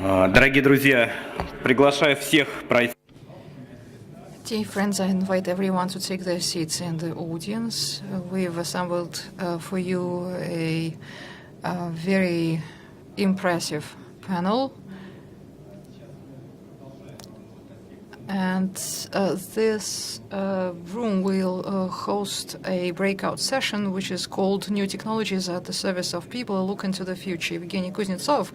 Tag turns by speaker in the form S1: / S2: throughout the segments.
S1: Дорогие друзья, приглашаю всех пройти.
S2: Dear friends, I invite everyone to take their seats in the audience. We've assembled for you a very impressive panel. And this room will host a breakout session, which is called New Technologies at the Service of People, Look into the Future. Evgeny Kuznetsov,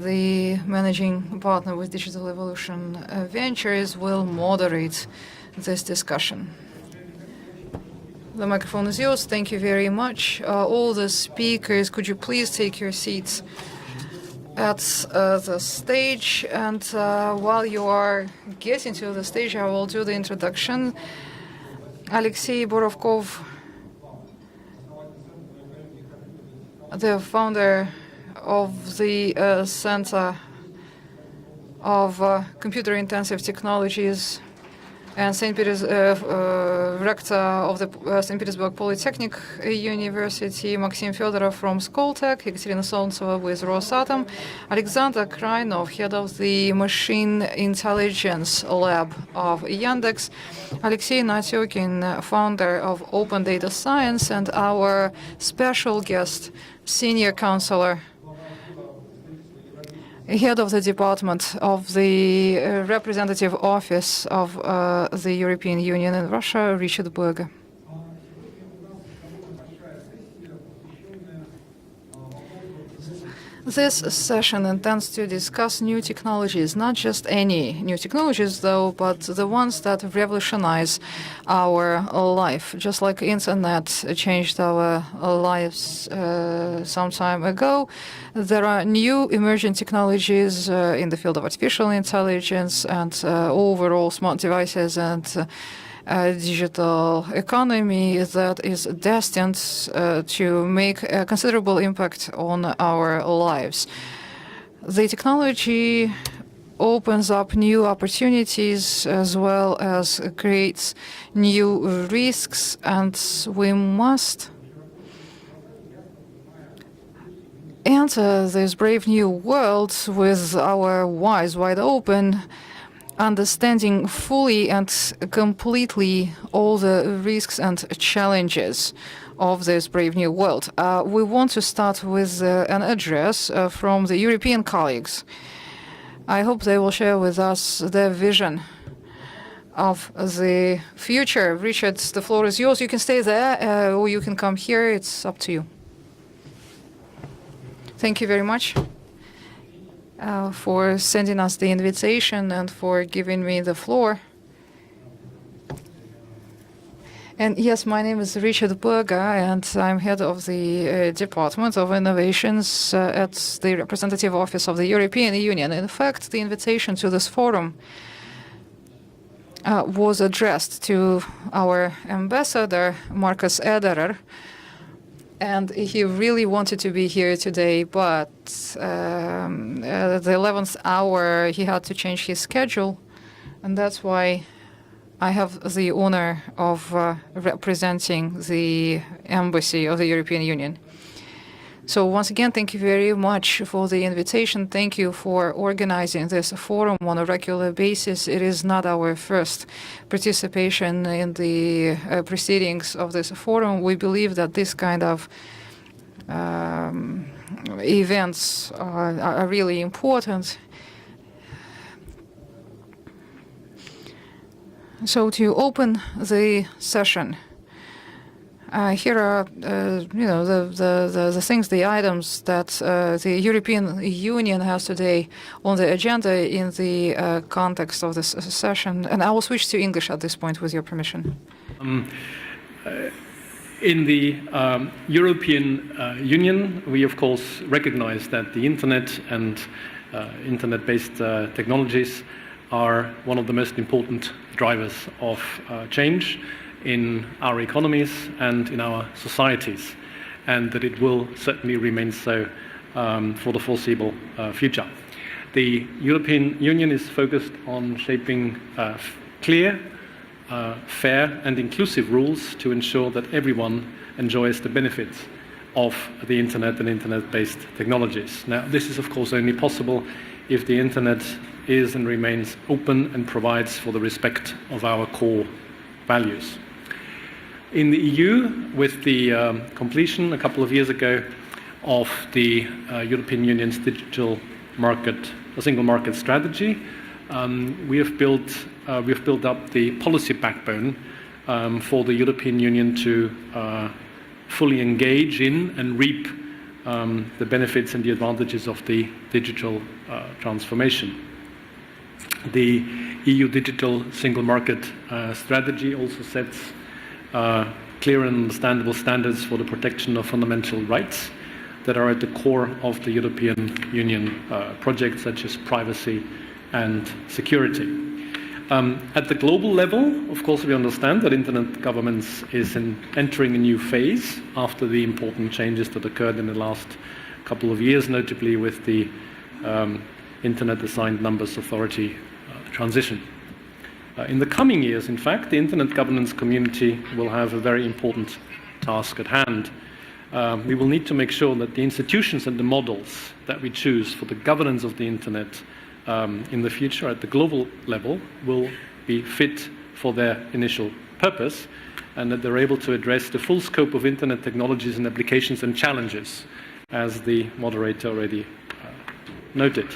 S2: the managing partner with Digital Evolution Ventures, will moderate this discussion. The microphone is yours. Thank you very much. All the speakers, could you please take your seats at the stage? And while you are getting to the stage, I will do the introduction. Alexei Borovkov, the founder of the Center of Computer-Intensive Technologies and rector of the St. Petersburg Polytechnic University, Maxim Fedorov from Skoltech, Ekaterina Solntseva with Rosatom, Alexander Krainov, head of the Machine Intelligence Lab of Yandex, Alexei Natyokin, founder of Open Data Science, and our special guest, senior counselor, head of the Department of the Representative Office of the European Union in Russia, Richard Berger. This session intends to discuss new technologies, not just any new technologies, though, but the ones that revolutionize our life. Just like internet changed our lives some time ago, there are new emerging technologies in the field of artificial intelligence and overall smart devices and digital economy that is destined to make a considerable impact on our lives. The technology opens up new opportunities as well as creates new risks, and we must enter this brave new world with our eyes wide open, understanding fully and completely all the risks and challenges of this brave new world. We want to start with an address from the European colleagues. I hope they will share with us their vision of the future. Richard, the floor is yours. You can stay there or you can come here. It's up to you. Thank you very much for sending us the invitation and for giving me the floor. And yes, my name is Richard Berger, and I'm head of the Department of Innovations at the Representative Office of the European Union. In fact, the invitation to this forum was addressed to our ambassador, Markus Ederer, and he really wanted to be here today, but at the 11th hour, he had to change his schedule, and that's why I have the honor of representing the Embassy of the European Union. So once again, thank you very much for the invitation. Thank you for organizing this forum on a regular basis. It is not our first participation in the proceedings of this forum. We believe that this kind of events are really important. So to open the session, here are, the things, the items that the European Union has today on the agenda in the context of this session. And I will switch to English at this point, with your permission.
S3: In the European Union, we of course recognize that the internet and internet-based technologies are one of the most important drivers of change in our economies and in our societies, and that it will certainly remain so for the foreseeable future. The European Union is focused on shaping clear, fair and inclusive rules to ensure that everyone enjoys the benefits of the internet and internet-based technologies. Now, this is of course only possible if the internet is and remains open and provides for the respect of our core values. In the EU, with the completion a couple of years ago of the European Union's digital market, a single market strategy, we have built up the policy backbone for the European Union to fully engage in and reap the benefits and the advantages of the digital transformation. The EU digital single market strategy also sets clear and understandable standards for the protection of fundamental rights that are at the core of the European Union projects, such as privacy and security. At the global level, of course, we understand that internet governance is entering a new phase after the important changes that occurred in the last couple of years, notably with the Internet Assigned Numbers Authority transition. In the coming years, in fact, the internet governance community will have a very important task at hand. We will need to make sure that the institutions and the models that we choose for the governance of the internet in the future at the global level will be fit for their initial purpose, and that they're able to address the full scope of internet technologies and applications and challenges, as the moderator already noted.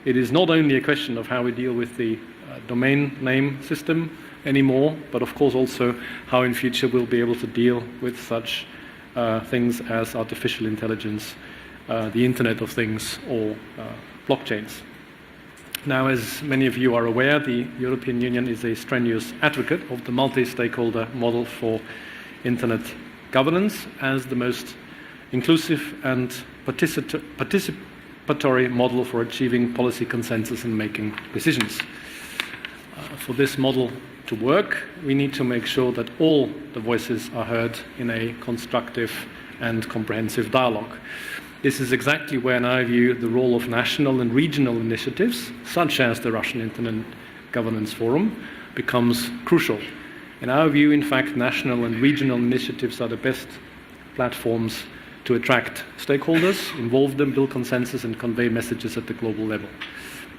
S3: It is not only a question of how we deal with the domain name system anymore, but of course also how in future we'll be able to deal with such things as artificial intelligence, the Internet of Things, or blockchains. Now, as many of you are aware, the European Union is a strenuous advocate of the multi-stakeholder model for internet governance as the most inclusive and participatory model for achieving policy consensus and making decisions. For this model to work, we need to make sure that all the voices are heard in a constructive and comprehensive dialogue. This is exactly where, in our view, the role of national and regional initiatives, such as the Russian Internet Governance Forum, becomes crucial. In our view, in fact, national and regional initiatives are the best platforms to attract stakeholders, involve them, build consensus, and convey messages at the global level.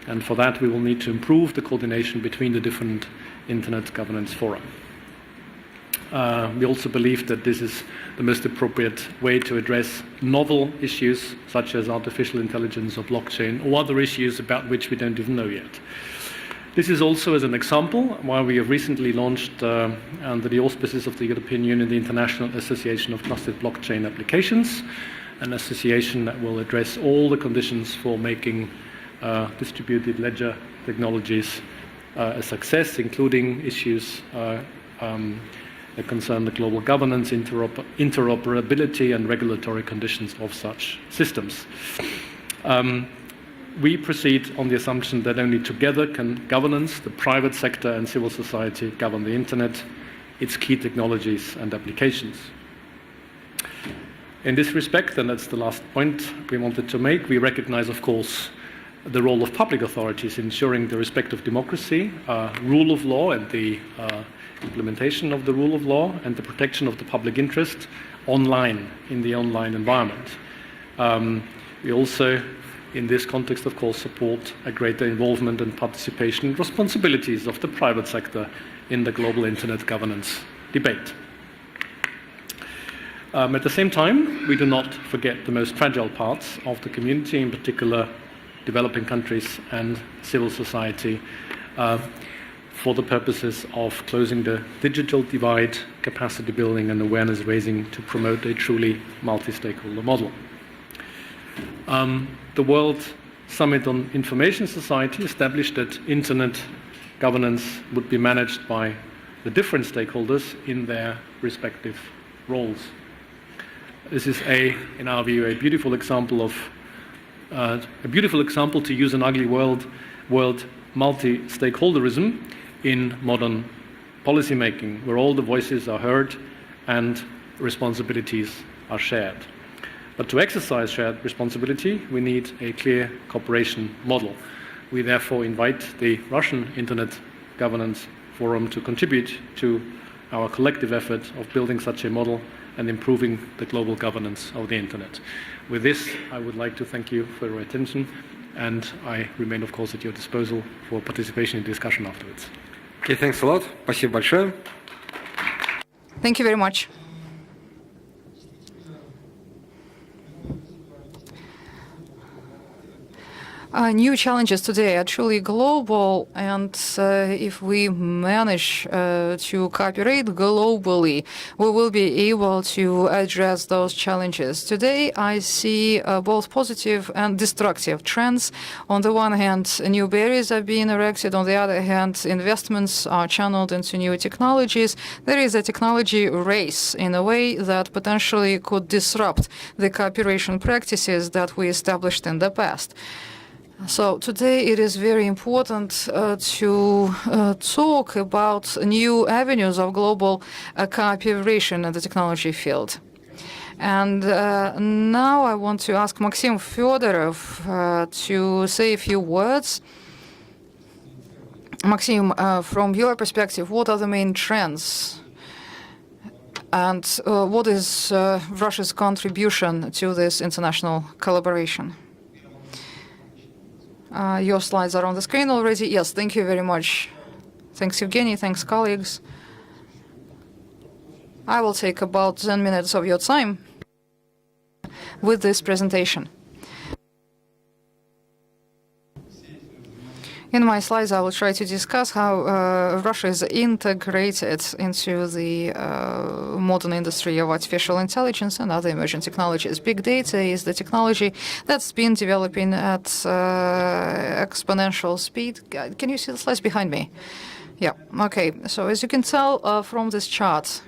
S3: And for that, we will need to improve the coordination between the different Internet Governance Fora. We also believe that this is the most appropriate way to address novel issues such as artificial intelligence or blockchain, or other issues about which we don't even know yet. This is also, as an example, why we have recently launched, under the auspices of the European Union, the International Association of Trusted Blockchain Applications, an association that will address all the conditions for making distributed ledger technologies a success, including issues that concern the global governance, interoperability, and regulatory conditions of such systems. We proceed on the assumption that only together can governance, the private sector, and civil society govern the internet, its key technologies and applications. In this respect, and that's the last point we wanted to make, we recognize, of course, the role of public authorities in ensuring the respect of democracy, rule of law, and the implementation of the rule of law, and the protection of the public interest online, in the online environment. We also, in this context, of course, support a greater involvement and participation and responsibilities of the private sector in the global internet governance debate. At the same time, we do not forget the most fragile parts of the community, in particular developing countries and civil society, for the purposes of closing the digital divide, capacity building, and awareness raising to promote a truly multi-stakeholder model. The World Summit on Information Society established that internet governance would be managed by the different stakeholders in their respective roles. This is, in our view, a beautiful example to use an ugly word, multi-stakeholderism in modern policymaking, where all the voices are heard and responsibilities are shared. But to exercise shared responsibility, we need a clear cooperation model. We therefore invite the Russian Internet Governance Forum to contribute to our collective effort of building such a model and improving the global governance of the Internet. With this, I would like to thank you for your attention, and I remain, of course, at your disposal for participation in discussion afterwards.
S4: Okay, thanks a lot. Спасибо большое.
S2: Thank you very much. New challenges today are truly global, and if we manage to cooperate globally, we will be able to address those challenges. Today, I see both positive and destructive trends. On the one hand, new barriers are being erected. On the other hand, investments are channeled into new technologies. There is a technology race in a way that potentially could disrupt the cooperation practices that we established in the past. So today it is very important to talk about new avenues of global cooperation in the technology field. And now I want to ask Maxim Fedorov to say a few words. Maxim, from your perspective, what are the main trends? And what is Russia's contribution to this international collaboration? Your slides are on the screen already. Yes, thank you very much. Thanks, Evgeny. Thanks, colleagues. I will take about 10 minutes of your time with this presentation. In my slides, I will try to discuss how Russia is integrated into the modern industry of artificial intelligence and other emerging technologies. Big data is the technology that's been developing at exponential speed. Can you see the slides behind me? Yeah, okay. So as you can tell from this chart,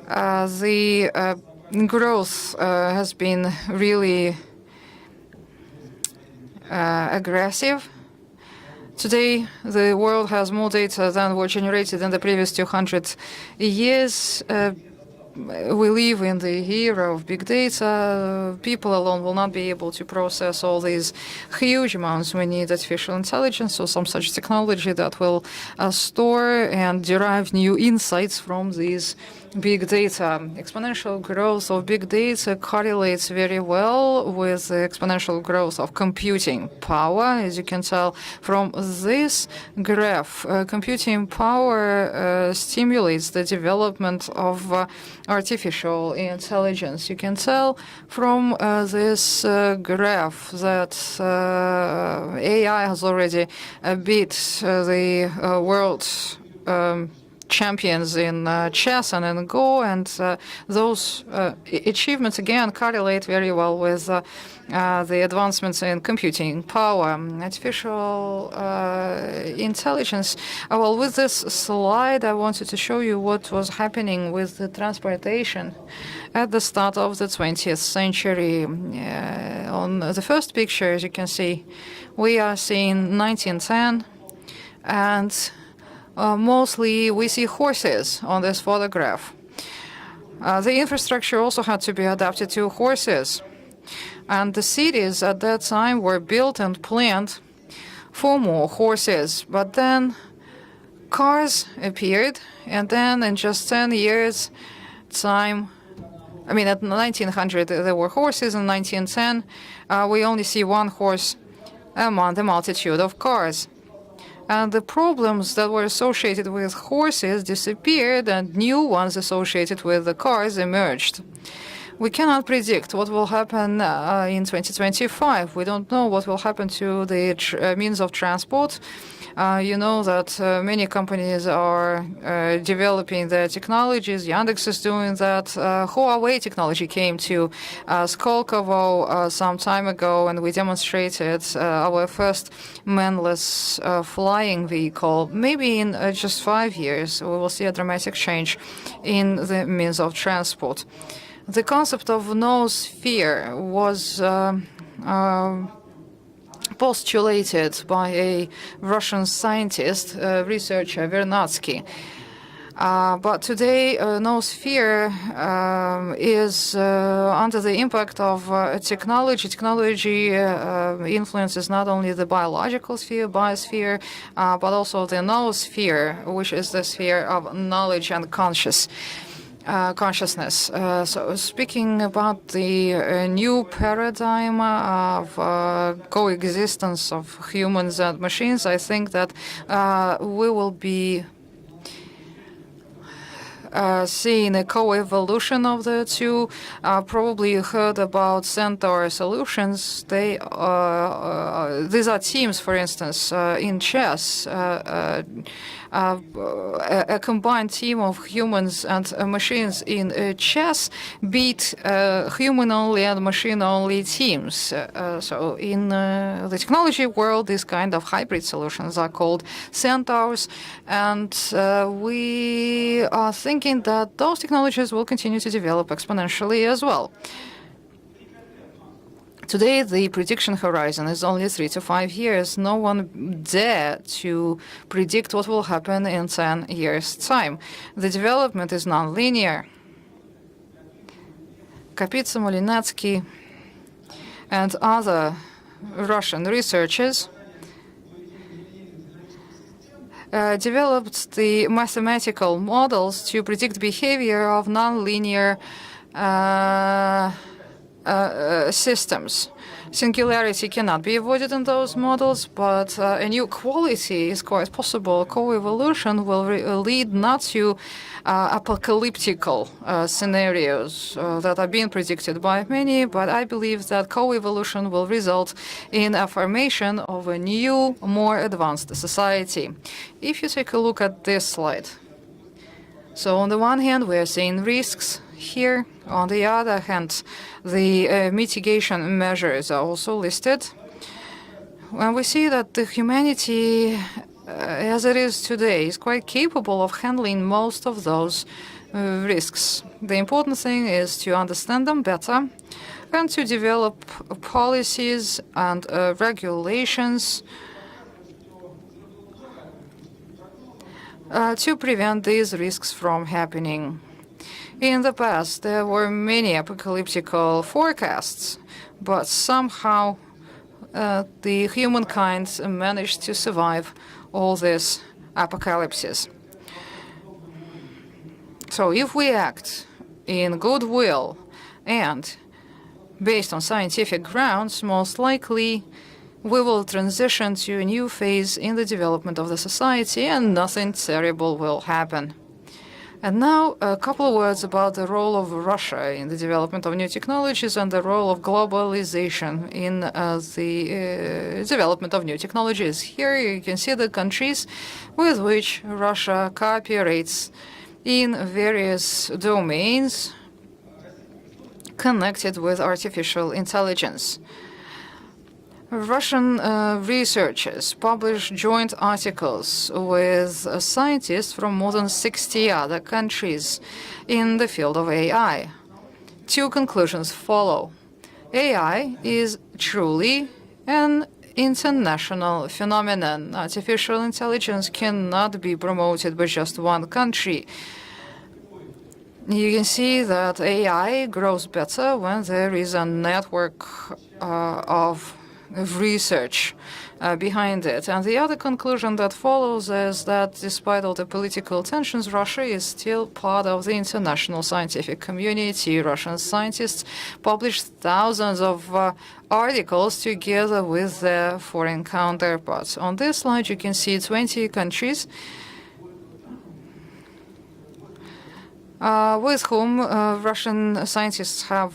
S2: the growth has been really aggressive. Today, the world has more data than were generated in the previous 200 years. We live in the era of big data. People alone will not be able to process all these huge amounts. We need artificial intelligence or some such technology that will store and derive new insights from these big data. Exponential growth of big data correlates very well with the exponential growth of computing power. As you can tell from this graph, computing power stimulates the development of artificial intelligence. You can tell from this graph that AI has already beat the world champions in chess and in Go, and those achievements again correlate very well with the advancements in computing power. Artificial intelligence. Well, with this slide, I wanted to show you what was happening with the transportation at the start of the 20th century. On the first picture, as you can see, we are seeing 1910, and mostly we see horses on this photograph. The infrastructure also had to be adapted to horses. And the cities at that time were built and planned for more horses. But then cars appeared, and then in just 10 years time, I mean, at 1900 there were horses, in 1910 we only see one horse among the multitude of cars. And the problems that were associated with horses disappeared, and new ones associated with the cars emerged. We cannot predict what will happen in 2025. We don't know what will happen to the means of transport. You know that many companies are developing their technologies. Yandex is doing that. Huawei technology came to Skolkovo some time ago, and we demonstrated our first manless flying vehicle. Maybe in just 5 years, we will see a dramatic change in the means of transport. The concept of noosphere was postulated by a Russian scientist, researcher, Vernadsky. But today, noosphere is under the impact of technology. Technology influences not only the biological sphere, biosphere, but also the noosphere, which is the sphere of knowledge and consciousness. So speaking about the new paradigm of coexistence of humans and machines, I think that we will be seeing a co-evolution of the two. Probably you heard about Centaur solutions. These are teams, for instance, in chess. A combined team of humans and machines in chess beat human-only and machine-only teams. So in the technology world, these kind of hybrid solutions are called centaurs, and we are thinking that those technologies will continue to develop exponentially as well. Today, the prediction horizon is only 3 to 5 years. No one dare to predict what will happen in 10 years' time. The development is non-linear. Kapitsa, Molinetsky, and other Russian researchers developed the mathematical models to predict behavior of non-linear systems. Singularity cannot be avoided in those models, but a new quality is quite possible. Co-evolution will lead not to apocalyptical scenarios that are being predicted by many, but I believe that co-evolution will result in a formation of a new, more advanced society. If you take a look at this slide, so on the one hand, we are seeing risks here. On the other hand, the mitigation measures are also listed. When we see that the humanity, as it is today, is quite capable of handling most of those risks. The important thing is to understand them better and to develop policies and regulations to prevent these risks from happening. In the past, there were many apocalyptical forecasts, but somehow the humankind managed to survive all these apocalypses. So if we act in goodwill and based on scientific grounds, most likely we will transition to a new phase in the development of the society and nothing terrible will happen. And now a couple of words about the role of Russia in the development of new technologies and the role of globalization in the development of new technologies. Here you can see the countries with which Russia cooperates in various domains connected with artificial intelligence. Russian researchers publish joint articles with scientists from more than 60 other countries in the field of AI. Two conclusions follow. AI is truly an international phenomenon. Artificial intelligence cannot be promoted by just one country. You can see that AI grows better when there is a network of research behind it. And the other conclusion that follows is that despite all the political tensions, Russia is still part of the international scientific community. Russian scientists publish thousands of articles together with their foreign counterparts. On this slide, you can see 20 countries with whom Russian scientists have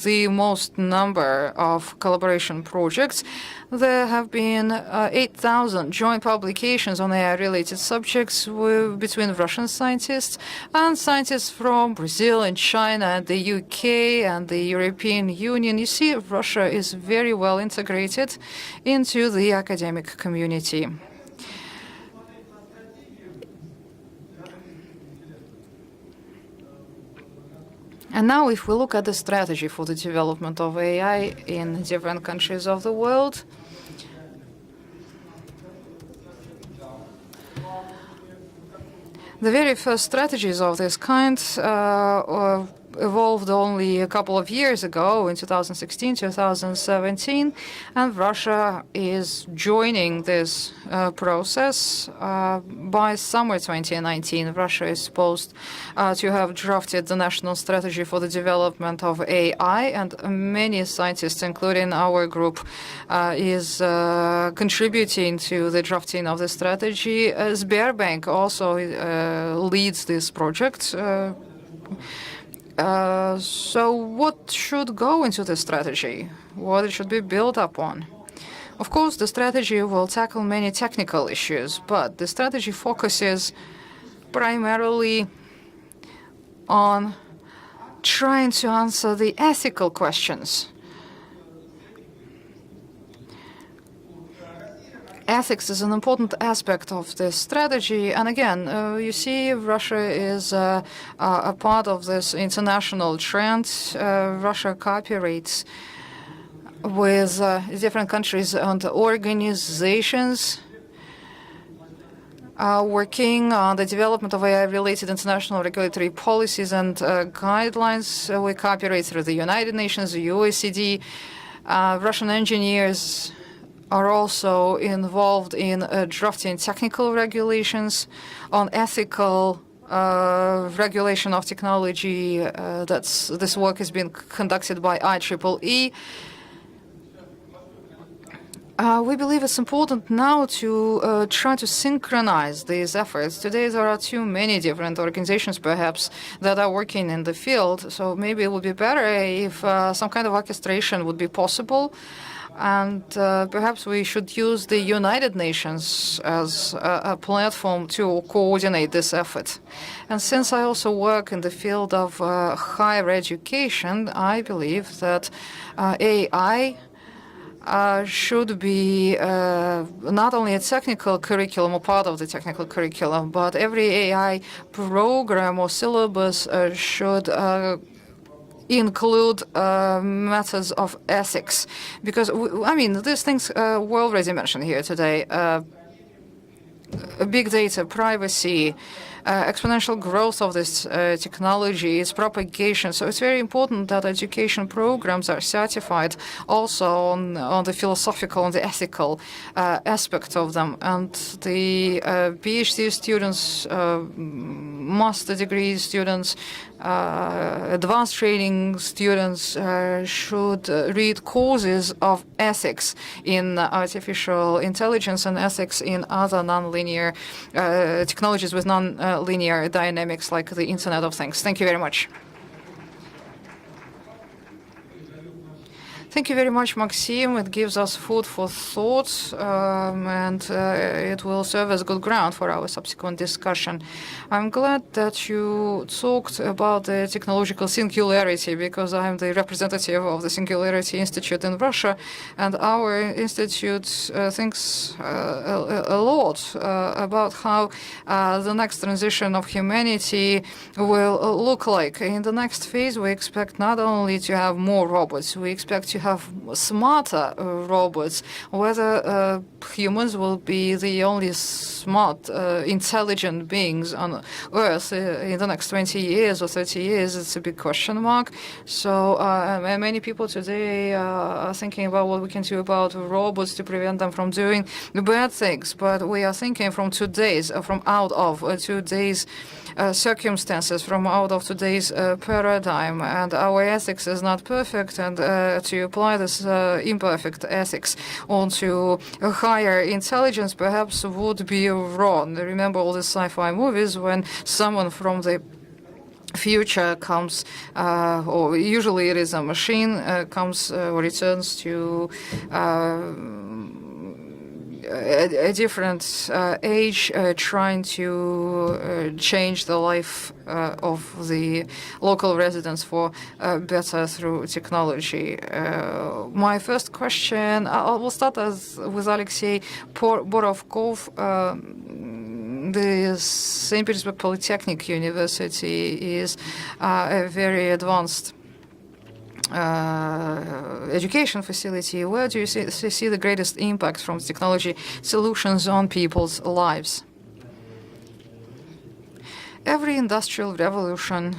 S2: the most number of collaboration projects. There have been 8,000 joint publications on AI-related subjects between Russian scientists and scientists from Brazil and China and the UK and the European Union. You see, Russia is very well integrated into the academic community. And now if we look at the strategy for the development of AI in different countries of the world, The very first strategies of this kind evolved only a couple of years ago, in 2016, 2017, and Russia is joining this process. By summer 2019, Russia is supposed to have drafted the national strategy for the development of AI, and many scientists, including our group, is contributing to the drafting of the strategy. Sberbank also leads this project. So what should go into the strategy? What it should be built upon? Of course, the strategy will tackle many technical issues, but the strategy focuses primarily on trying to answer the ethical questions. Ethics is an important aspect of this strategy. And again, you see, Russia is a part of this international trend. Russia cooperates with different countries and organizations working on the development of AI-related international regulatory policies and guidelines. We cooperate through the United Nations, the OECD. Russian engineers are also involved in drafting technical regulations on ethical regulation of technology. This work has been conducted by IEEE. We believe it's important now to try to synchronize these efforts. Today there are too many different organizations, perhaps, that are working in the field, so maybe it would be better if some kind of orchestration would be possible. And perhaps we should use the United Nations as a platform to coordinate this effort. And since I also work in the field of higher education, I believe that AI should be not only a technical curriculum or part of the technical curriculum, but every AI program or syllabus should include matters of ethics, because I mean these things were already mentioned here today. Big data, privacy, exponential growth of this technology, its propagation. So it's very important that education programs are certified also on the philosophical and the ethical aspect of them. And the PhD students, master degree students, advanced training students should read courses of ethics in artificial intelligence and ethics in other nonlinear technologies with non-linear dynamics like the Internet of Things. Thank you very much. Thank you very much, Maxim. It gives us food for thought, and it will serve as good ground for our subsequent discussion. I'm glad that you talked about the technological singularity, because I'm the representative of the Singularity Institute in Russia, and our institute thinks a lot about how the next transition of humanity will look like. In the next phase, we expect not only to have more robots, we expect to have smarter robots. Whether humans will be the only smart, intelligent beings on Earth in the next 20 years or 30 years, it's a big question mark. So many people today are thinking about what we can do about robots to prevent them from doing bad things. But we are thinking from today's, from out of today's circumstances, from out of today's paradigm. And our ethics is not perfect, and to apply this imperfect ethics onto a higher intelligence perhaps would be wrong. Remember all the sci-fi movies when someone from the future comes, or usually it is a machine, comes or returns to a different age, trying to change the life of the local residents for better through technology. My first question, I will start with Alexei Borovkov. The St. Petersburg Polytechnic University is a very advanced education facility. Where do you see the greatest impact from technology solutions on people's lives? Every industrial revolution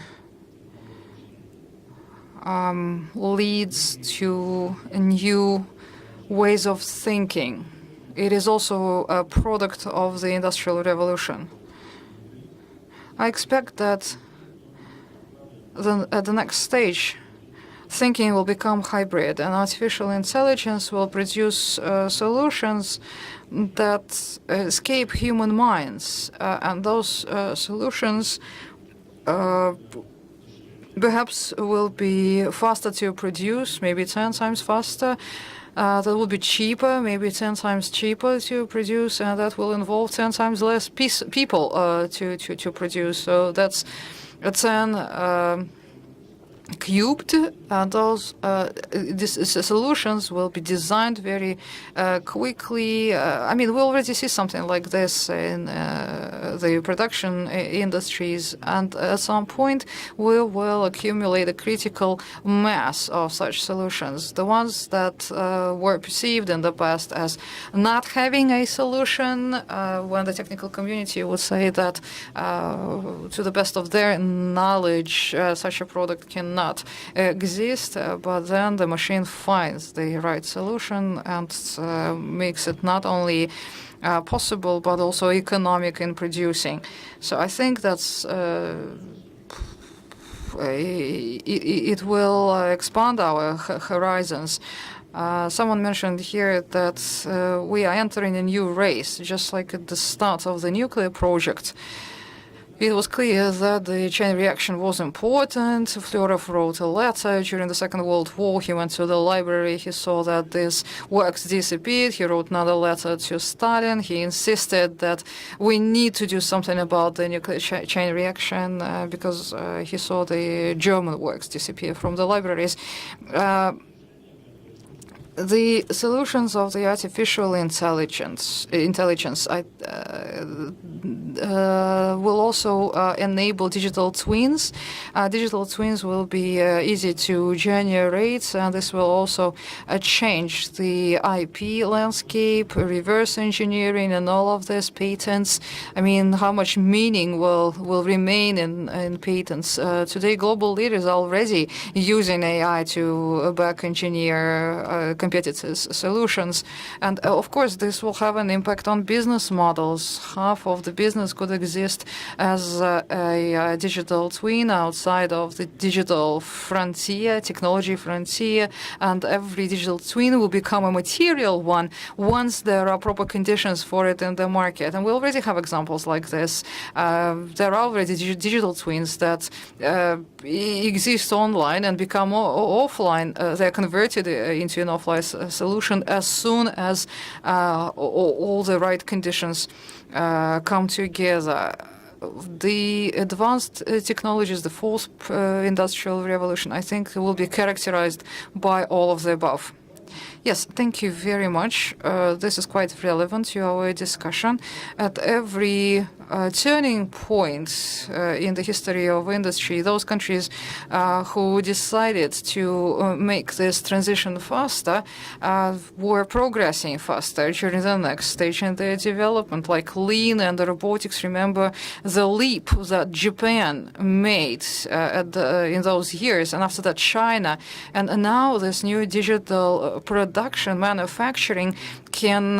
S2: leads to new ways of thinking. It is also a product of the Industrial Revolution. I expect that at the next stage, thinking will become hybrid, and artificial intelligence will produce solutions that escape human minds, and those solutions perhaps will be faster to produce, maybe 10 times faster. That will be cheaper, maybe 10 times cheaper to produce, and that will involve 10 times less people to produce. So that's 10 cubed, and these solutions will be designed very quickly. I mean, we already see something like this in the production industries, and at some point we will accumulate a critical mass of such solutions. The ones that were perceived in the past as not having a solution, when the technical community would say that to the best of their knowledge such a product cannot exist, but then the machine finds the right solution and makes it not only possible but also economic in producing. So I think that's it will expand our horizons. Someone mentioned here that we are entering a new race, just like at the start of the nuclear project. It was clear that the chain reaction was important. Florov wrote a letter during the Second World War. He went to the library. He saw that these works disappeared. He wrote another letter to Stalin. He insisted that we need to do something about the nuclear chain reaction because he saw the German works disappear from the libraries. The solutions of the artificial intelligence will also enable digital twins. Digital twins will be easy to generate, and this will also change the IP landscape, reverse engineering, and all of these patents. I mean, how much meaning will remain in patents? Today, global leaders are already using AI to back engineer competitors' solutions. And of course, this will have an impact on business models. Half of the business could exist as a digital twin outside of the digital frontier, technology frontier, and every digital twin will become a material one once there are proper conditions for it in the market. And we already have examples like this. There are already digital twins that exist online and become offline. They're converted into an offline solution as soon as all the right conditions come together. The advanced technologies, the fourth industrial revolution, I think will be characterized by all of the above. Yes, thank you very much. This is quite relevant to our discussion. At every turning point in the history of industry, those countries who decided to make this transition faster were progressing faster during the next stage in their development, like lean and robotics. Remember the leap that Japan made in those years, and after that China. And now this new digital production manufacturing can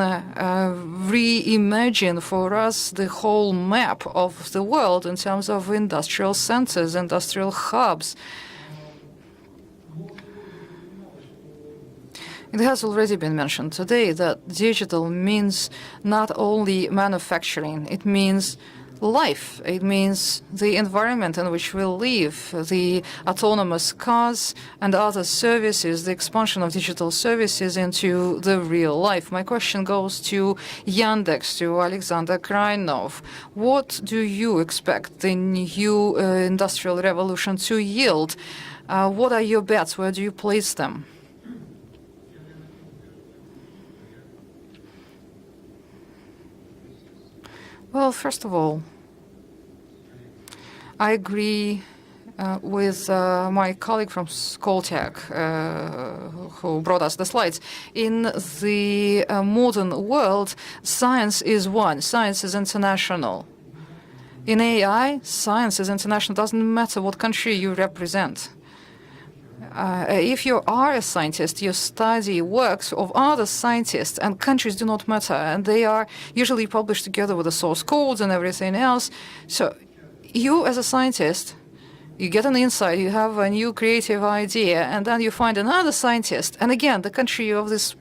S2: reimagine for us the whole map of the world in terms of industrial centers, industrial hubs. It has already been mentioned today that digital means not only manufacturing, it means life. It means the environment in which we live, the autonomous cars and other services, the expansion of digital services into the real life. My question goes to Yandex, to Alexander Krainov. What do you expect the new industrial revolution to yield? What are your bets? Where do you place them? Well, first of all, I agree with my colleague from Skoltech, who brought us the slides. In the modern world, science is one. Science is international. In AI, science is international. Doesn't matter what country you represent. If you are a scientist, you study works of other scientists, and countries do not matter, and they are usually published together with the source codes and everything else. So you, as a scientist, you get an insight, you have a new creative idea, and then you find another scientist. And again, the country of this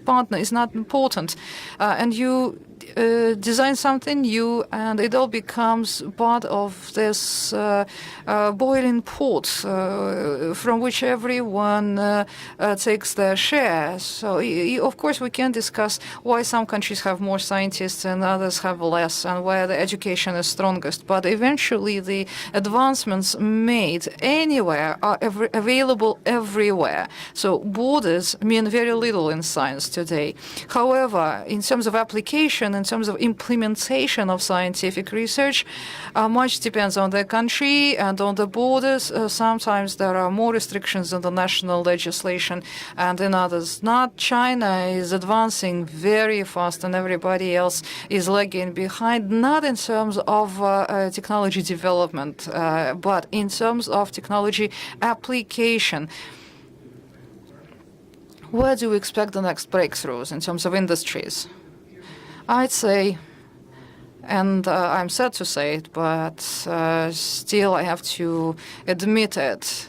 S2: partner is not important. And you design something new, and it all becomes part of this boiling pot from which everyone takes their share. So, of course, we can discuss why some countries have more scientists and others have less, and where the education is strongest. But eventually, the advancements made anywhere are available everywhere. So borders mean very little in science today. However, in terms of application, in terms of implementation of scientific research, much depends on the country and on the borders. Sometimes there are more restrictions in the national legislation and in others not. China is advancing very fast and everybody else is lagging behind, not in terms of technology development, but in terms of technology application. Where do we expect the next breakthroughs in terms of industries? I'd say, and I'm sad to say it, but still I have to admit it,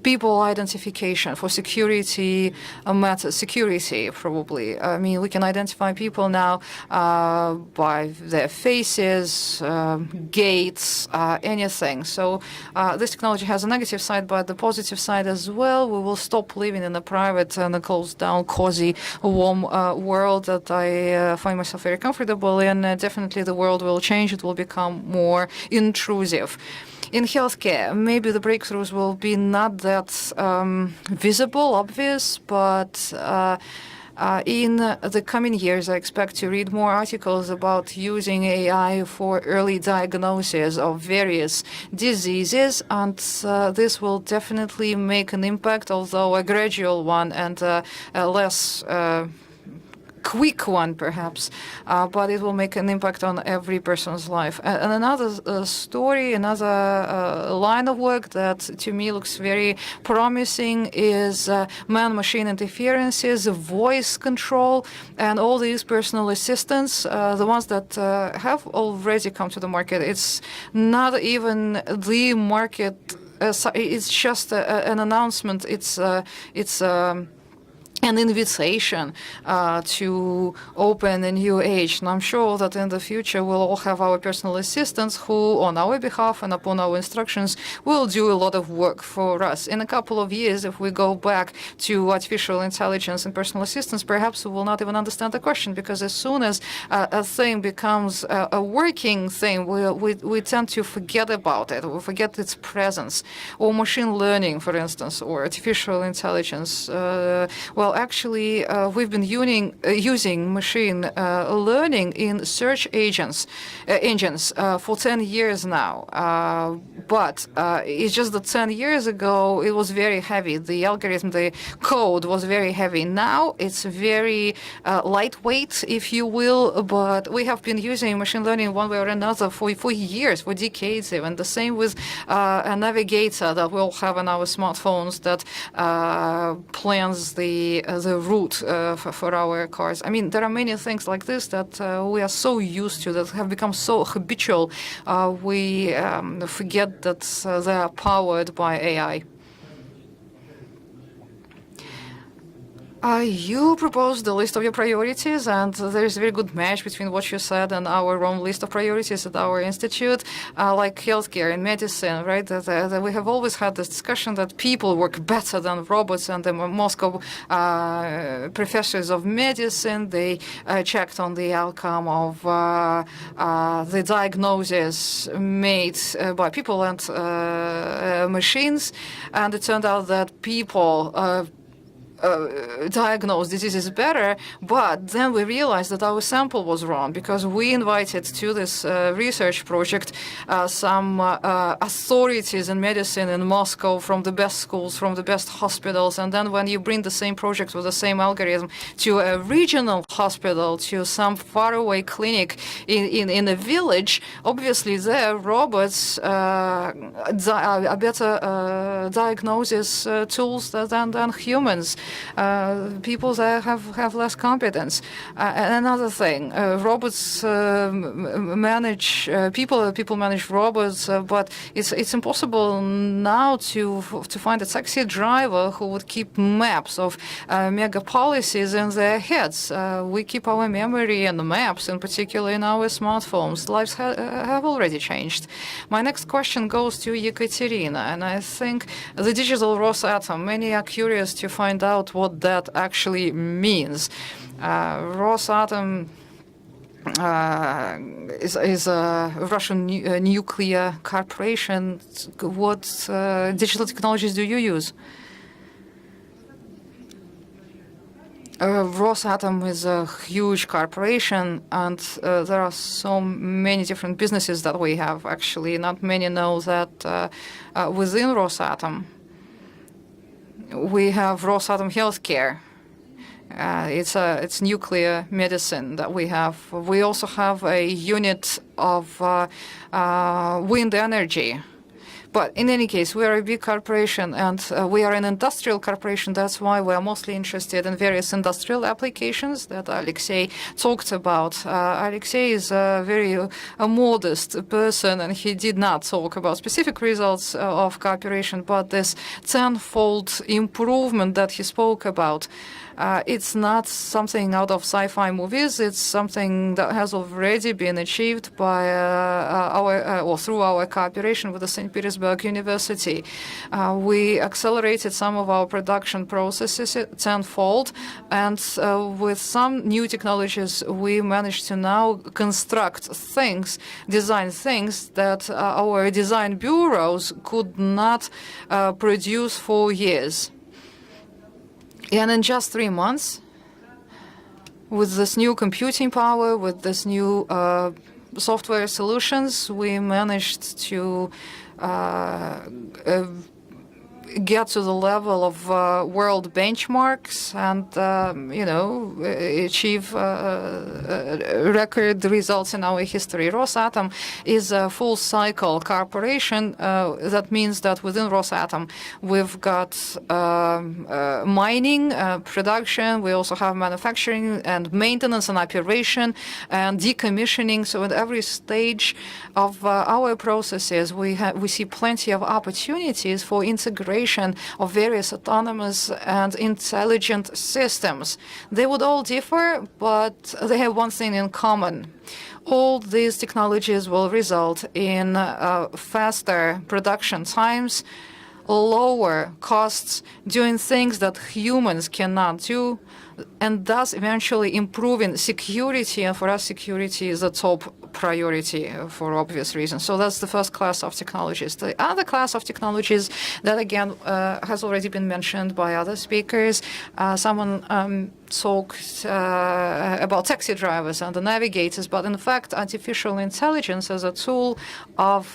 S2: people identification for security matters. Security, probably. I mean, we can identify people now by their faces, gaits, anything. So this technology has a negative side, but the positive side as well. We will stop living in a private and a closed down, cozy, warm world that I find myself very comfortable in. Definitely the world will change. It will become more intrusive. In healthcare, maybe the breakthroughs will be not that visible, obvious, but in the coming years, I expect to read more articles about using AI for early diagnosis of various diseases, and this will definitely make an impact, although a gradual one and a less quick one, perhaps, but it will make an impact on every person's life. And another story, another line of work that to me looks very promising is man-machine interferences, voice control, and all these personal assistants, the ones that have already come to the market. It's not even the market. It's just an announcement. It's an invitation to open a new age. And I'm sure that in the future we'll all have our personal assistants who, on our behalf and upon our instructions, will do a lot of work for us. In a couple of years, if we go back to artificial intelligence and personal assistants, perhaps we will not even understand the question, because as soon as a thing becomes a working thing, we tend to forget about it. We forget its presence. Or machine learning, for instance, or artificial intelligence. Actually, we've been using machine learning in search engines for 10 years now. But it's just that 10 years ago, it was very heavy. The algorithm, the code was very heavy. Now it's very lightweight, if you will, but we have been using machine learning one way or another for years, for decades even. The same with a navigator that we'll have on our smartphones that plans the route for our cars. I mean, there are many things like this that we are so used to, that have become so habitual, we forget that they are powered by AI. You proposed the list of your priorities, and there is a very good match between what you said and our own list of priorities at our institute, like healthcare and medicine, right? That we have always had this discussion that people work better than robots, and the Moscow professors of medicine, they checked on the outcome of the diagnosis made by people and machines, and it turned out that people diagnose diseases better, but then we realized that our sample was wrong because we invited to this research project some authorities in medicine in Moscow from the best schools, from the best hospitals, and then when you bring the same project with the same algorithm to a regional hospital, to some faraway clinic in a village, obviously there robots are better diagnosis tools than humans. People there have less competence. And another thing, robots manage people. People manage robots, but it's impossible now to find a taxi driver who would keep maps of megapolises in their heads. We keep our memory and the maps, in particular in our smartphones. Lives have already changed. My next question goes to Ekaterina, and I think the digital Rosatom. Many are curious to find out what that actually means. Rosatom is a Russian nuclear corporation. What digital technologies do you use? Rosatom is a huge corporation, and there are so many different businesses that we have. Actually, not many know that within Rosatom, we have Rosatom Healthcare. It's nuclear medicine that we have. We also have a unit of wind energy. But in any case, we are a big corporation, and we are an industrial corporation. That's why we are mostly interested in various industrial applications that Alexei talked about. Alexei is a very modest person, and he did not talk about specific results of cooperation, but this tenfold improvement that he spoke about. It's not something out of sci-fi movies. It's something that has already been achieved by through our cooperation with the St. Petersburg University. We accelerated some of our production processes tenfold, and with some new technologies, we managed to now construct things, design things that our design bureaus could not produce for years. And in just 3 months, with this new computing power, with this new software solutions, we managed to get to the level of world benchmarks and, achieve record results in our history. Rosatom is a full-cycle corporation. That means that within Rosatom, we've got mining, production. We also have manufacturing and maintenance and operation and decommissioning. So at every stage of our processes, we see plenty of opportunities for integration of various autonomous and intelligent systems. They would all differ, but they have one thing in common. All these technologies will result in faster production times, lower costs, doing things that humans cannot do, and thus eventually improving security. And for us, security is a top priority for obvious reasons. So that's the first class of technologies. The other class of technologies that, again, has already been mentioned by other speakers. Someone talked about taxi drivers and the navigators, but in fact, artificial intelligence as a tool of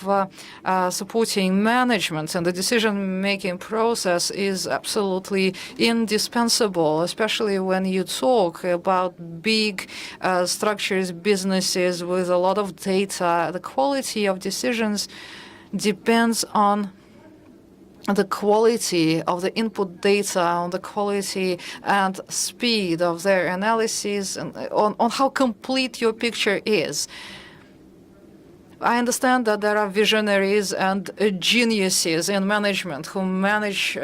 S2: supporting management and the decision-making process is absolutely indispensable, especially when you talk about big structures, businesses with a lot of data. The quality of decisions depends on the quality of the input data, on the quality and speed of their analysis, and on how complete your picture is. I understand that there are visionaries and geniuses in management who manage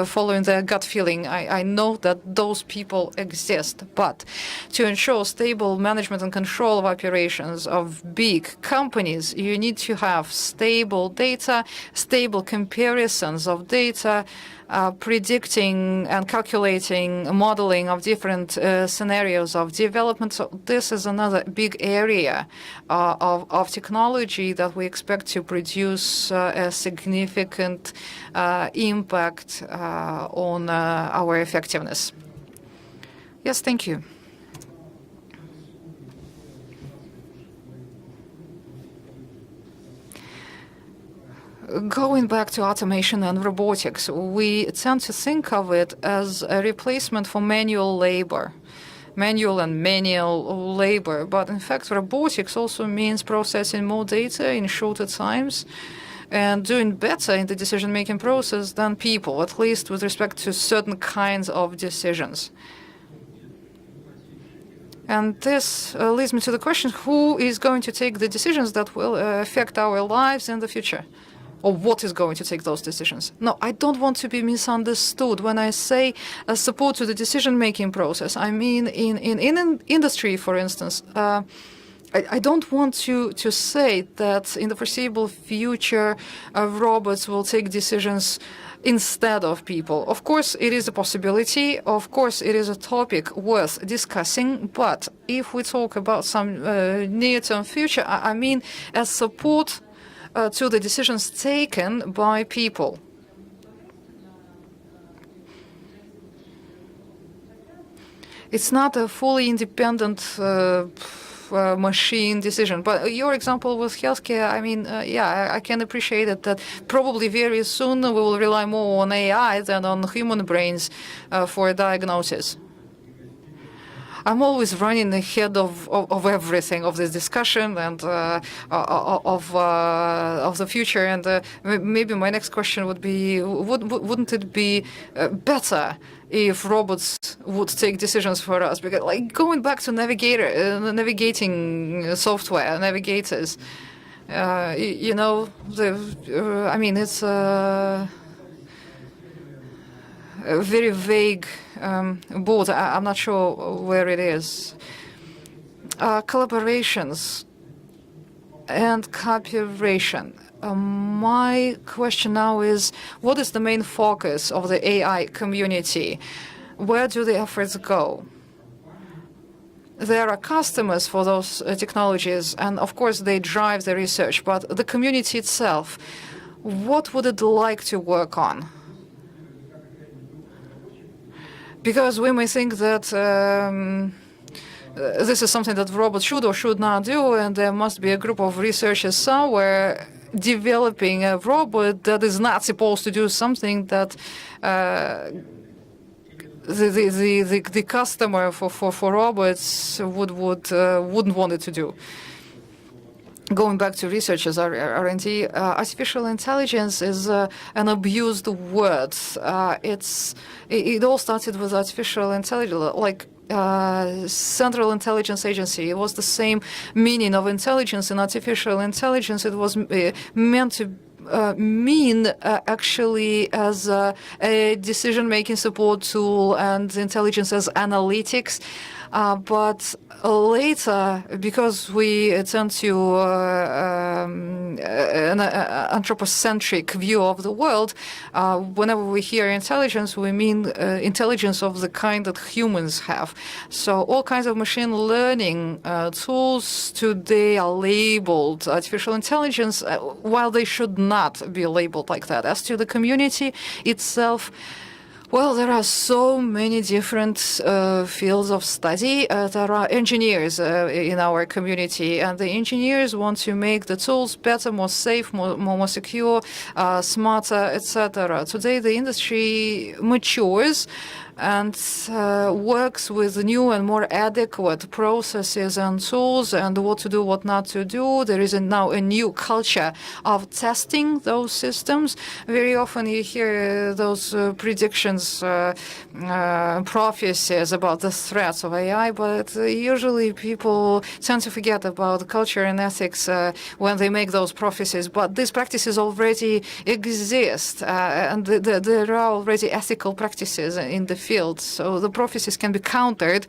S2: following their gut feeling. I know that those people exist. But to ensure stable management and control of operations of big companies, you need to have stable data, stable comparisons of data, predicting and calculating, modeling of different scenarios of development. So this is another big area of technology that we expect to produce a significant impact on our effectiveness. Yes, thank you. Going back to automation and robotics, we tend to think of it as a replacement for manual labor, manual labor. But in fact, robotics also means processing more data in shorter times and doing better in the decision-making process than people, at least with respect to certain kinds of decisions. And this leads me to the question, who is going to take the decisions that will affect our lives in the future? Or what is going to take those decisions? No, I don't want to be misunderstood. When I say support to the decision-making process, I mean in industry, for instance. I don't want to say that in the foreseeable future, robots will take decisions instead of people. Of course, it is a possibility. Of course, it is a topic worth discussing. But if we talk about some near-term future, I mean as support to the decisions taken by people. It's not a fully independent machine decision. But your example with healthcare, I mean, yeah, I can appreciate it that probably very soon we will rely more on AI than on human brains for diagnosis. I'm always running ahead of everything, of this discussion and of the future. And maybe my next question would be, wouldn't it be better if robots would take decisions for us? Because, like, going back to navigating software, navigators, you know, I mean, it's a very vague board. I'm not sure where it is. Collaborations and cooperation. My question now is, what is the main focus of the AI community? Where do the efforts go? There are customers for those technologies, and of course they drive the research, but the community itself, what would it like to work on? Because we may think that this is something that robots should or should not do, and there must be a group of researchers somewhere developing a robot that is not supposed to do something that the customer for robots wouldn't want it to do. Going back to researchers, R&D, artificial intelligence is an abused word. It all started with artificial intelligence, like Central Intelligence Agency. It was the same meaning of intelligence and artificial intelligence. It was meant to mean actually as a decision-making support tool and intelligence as analytics. But later, because we tend to an anthropocentric view of the world, whenever we hear intelligence, we mean intelligence of the kind that humans have. So all kinds of machine learning tools today are labeled artificial intelligence, while they should not be labeled like that. As to the community itself, well, there are so many different fields of study. There are engineers in our community, and the engineers want to make the tools better, more safe, more secure, smarter, etc. Today, the industry matures and works with new and more adequate processes and tools and what to do, what not to do. There is now a new culture of testing those systems. Very often you hear those predictions, prophecies about the threats of AI, but usually people tend to forget about culture and ethics when they make those prophecies. But these practices already exist, and there are already ethical practices in the field. So the prophecies can be countered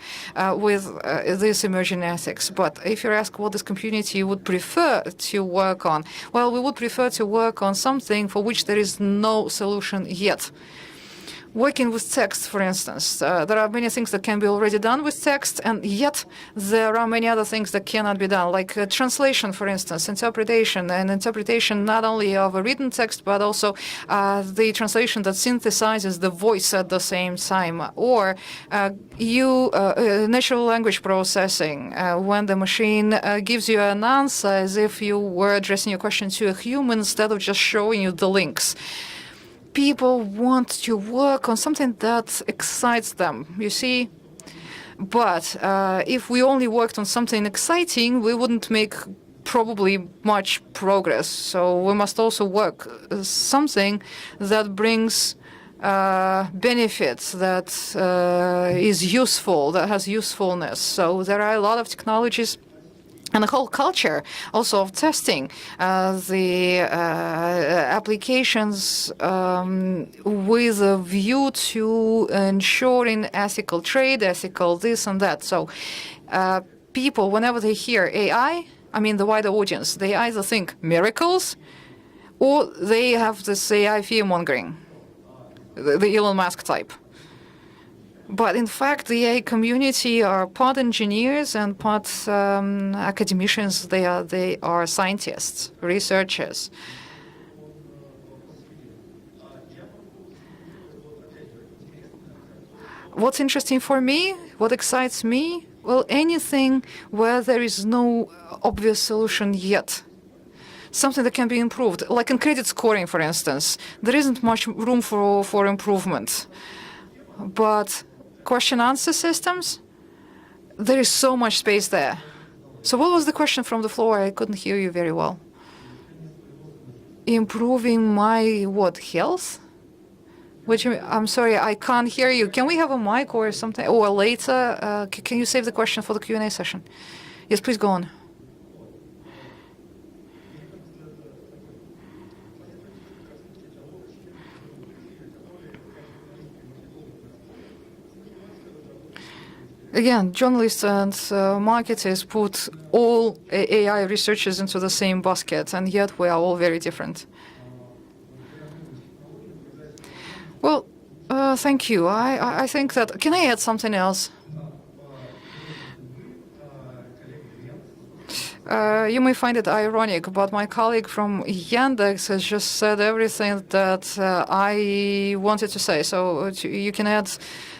S2: with this emerging ethics. But if you ask what this community would prefer to work on, well, we would prefer to work on something for which there is no solution yet. Working with text, for instance, there are many things that can be already done with text, and yet there are many other things that cannot be done, like translation, for instance, interpretation, and interpretation not only of a written text, but also the translation that synthesizes the voice at the same time, or natural language processing, when the machine gives you an answer as if you were addressing your question to a human instead of just showing you the links. People want to work on something that excites them, you see. But if we only worked on something exciting, we wouldn't make probably much progress. So we must also work something that brings benefits, that is useful, that has usefulness. So there are a lot of technologies and the whole culture also of testing, the applications with a view to ensuring ethical trade, ethical this and that. So people, whenever they hear AI, I mean the wider audience, they either think miracles or they have this AI fear-mongering, the Elon Musk type. But in fact, the AI community are part engineers and part academicians. They are scientists, researchers. What's interesting for me, what excites me, well, anything where there is no obvious solution yet. Something that can be improved, like in credit scoring, for instance. There isn't much room for improvement. But question-answer systems, there is so much space there. So what was the question from the floor? I couldn't hear you very well. Improving my, what, health? I'm sorry, I can't hear you. Can we have a mic or something? Or later, can you save the question for the Q&A session? Yes, please go on. Again, journalists and marketers put all AI researchers into the same basket, and yet we are all very different. Well, thank you. I think that... Can I add something else? You may find it ironic, but my colleague from Yandex has just said everything that I wanted to say. So you can add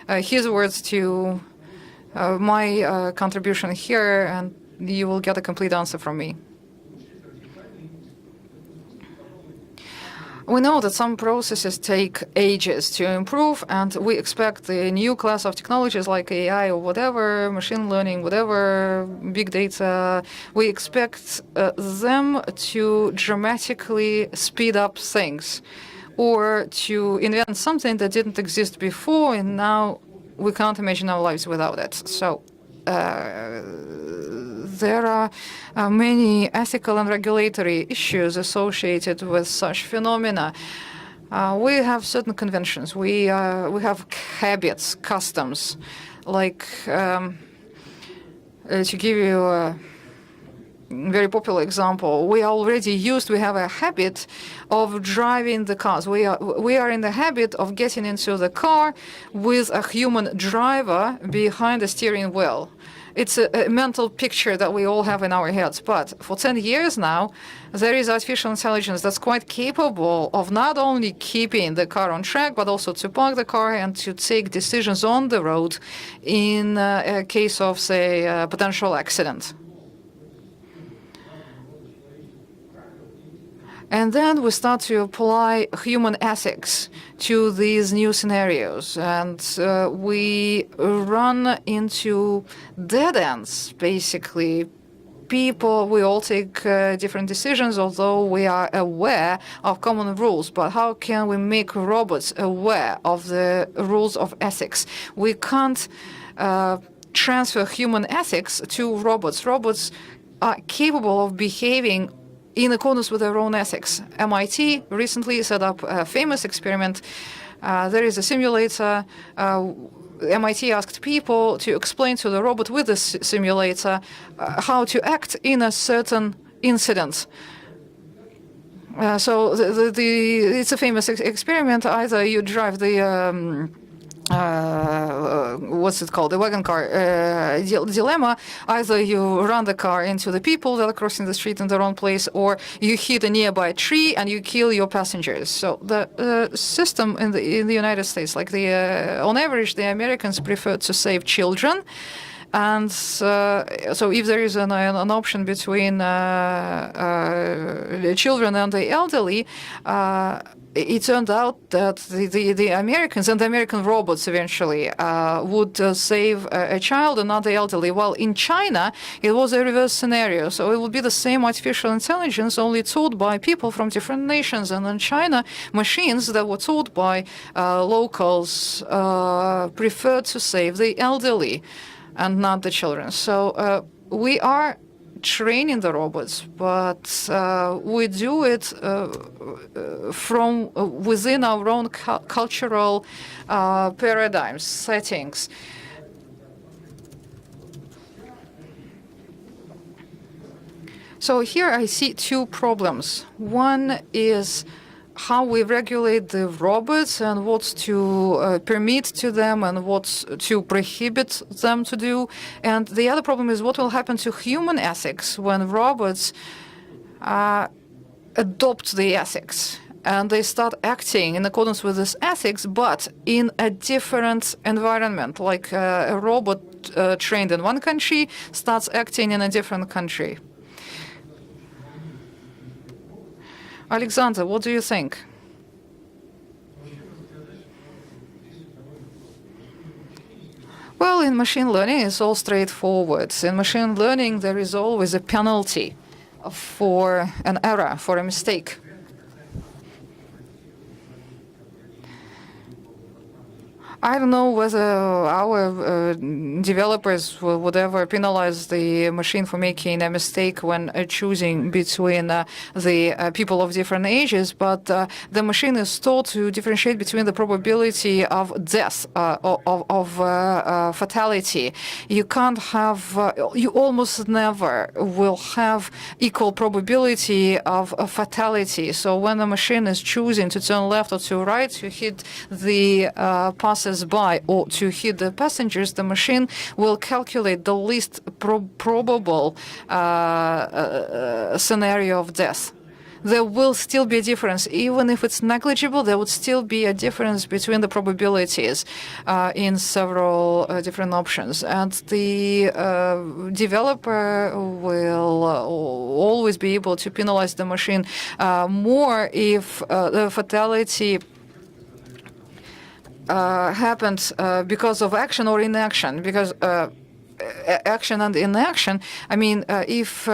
S2: his words to my contribution here, and you will get a complete answer from me. We know that some processes take ages to improve, and we expect the new class of technologies like AI or whatever, machine learning, whatever, big data, we expect them to dramatically speed up things or to invent something that didn't exist before, and now we can't imagine our lives without it. So there are many ethical and regulatory issues associated with such phenomena. We have certain conventions. We have habits, customs. Like, to give you a very popular example, we have a habit of driving the cars. We are in the habit of getting into the car with a human driver behind the steering wheel. It's a mental picture that we all have in our heads. But for 10 years now, there is artificial intelligence that's quite capable of not only keeping the car on track, but also to park the car and to take decisions on the road in a case of, say, a potential accident. And then we start to apply human ethics to these new scenarios. And we run into dead ends, basically. We all take different decisions, although we are aware of common rules. But how can we make robots aware of the rules of ethics? We can't transfer human ethics to robots. Robots are capable of behaving in accordance with their own ethics. MIT recently set up a famous experiment. There is a simulator. MIT asked people to explain to the robot with the simulator how to act in a certain incident. So it's a famous experiment. Either you drive the what's it called? The wagon car dilemma. Either you run the car into the people that are crossing the street in the wrong place, or you hit a nearby tree and you kill your passengers. So the system in the United States, like on average, the Americans prefer to save children. And so if there is an option between the children and the elderly, it turned out that the Americans and the American robots eventually would save a child and not the elderly. While in China, it was a reverse scenario. So it would be the same artificial intelligence, only taught by people from different nations. And in China, machines that were taught by locals preferred to save the elderly and not the children. So we are training the robots, but we do it from within our own cultural paradigms, settings. So here I see two problems. One is how we regulate the robots and what's to permit to them and what's to prohibit them to do. And the other problem is what will happen to human ethics when robots adopt the ethics and they start acting in accordance with this ethics, but in a different environment, like a robot trained in one country starts acting in a different country. Alexander, what do you think? Well, in machine learning, it's all straightforward. In machine learning, there is always a penalty for an error, for a mistake. I don't know whether our developers would ever penalize the machine for making a mistake when choosing between the people of different ages, but the machine is taught to differentiate between the probability of death, of fatality. You can't have, you almost never will have equal probability of fatality. So when the machine is choosing to turn left or to right, to hit the by or to hit the passengers, the machine will calculate the least probable scenario of death. There will still be a difference. Even if it's negligible, there would still be a difference between the probabilities in several different options. And the developer will always be able to penalize the machine more if the fatality happened because of action or inaction, because action and inaction. I mean, if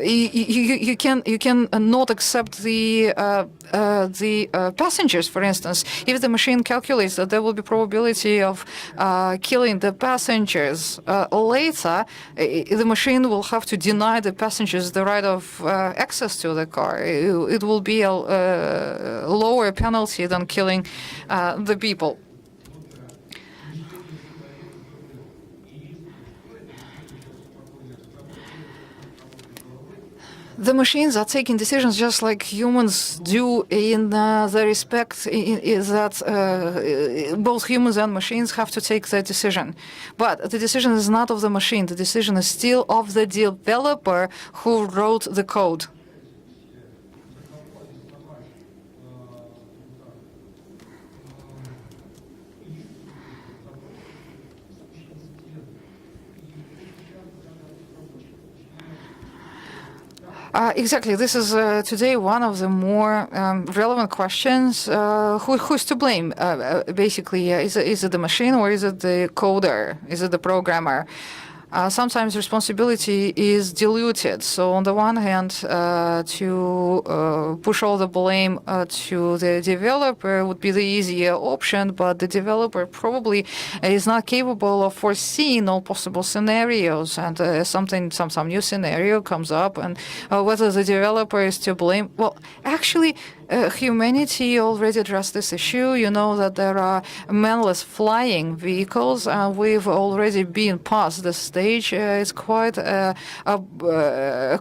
S2: you can not accept the passengers, for instance, if the machine calculates that there will be probability of killing the passengers later, the machine will have to deny the passengers the right of access to the car. It will be a lower penalty than killing the people. The machines are taking decisions just like humans do in the respect is that both humans and machines have to take the decision. But the decision is not of the machine. The decision is still of the developer who wrote the code. Exactly. This is today one of the more relevant questions. Who's to blame? Basically, is it the machine or is it the coder? Is it the programmer? Sometimes responsibility is diluted. So on the one hand, to push all the blame to the developer would be the easier option, but the developer probably is not capable of foreseeing all possible scenarios. And some new scenario comes up, and whether the developer is to blame. Well, actually, humanity already addressed this issue. You know that there are manless flying vehicles, and we've already been past this stage. It's quite a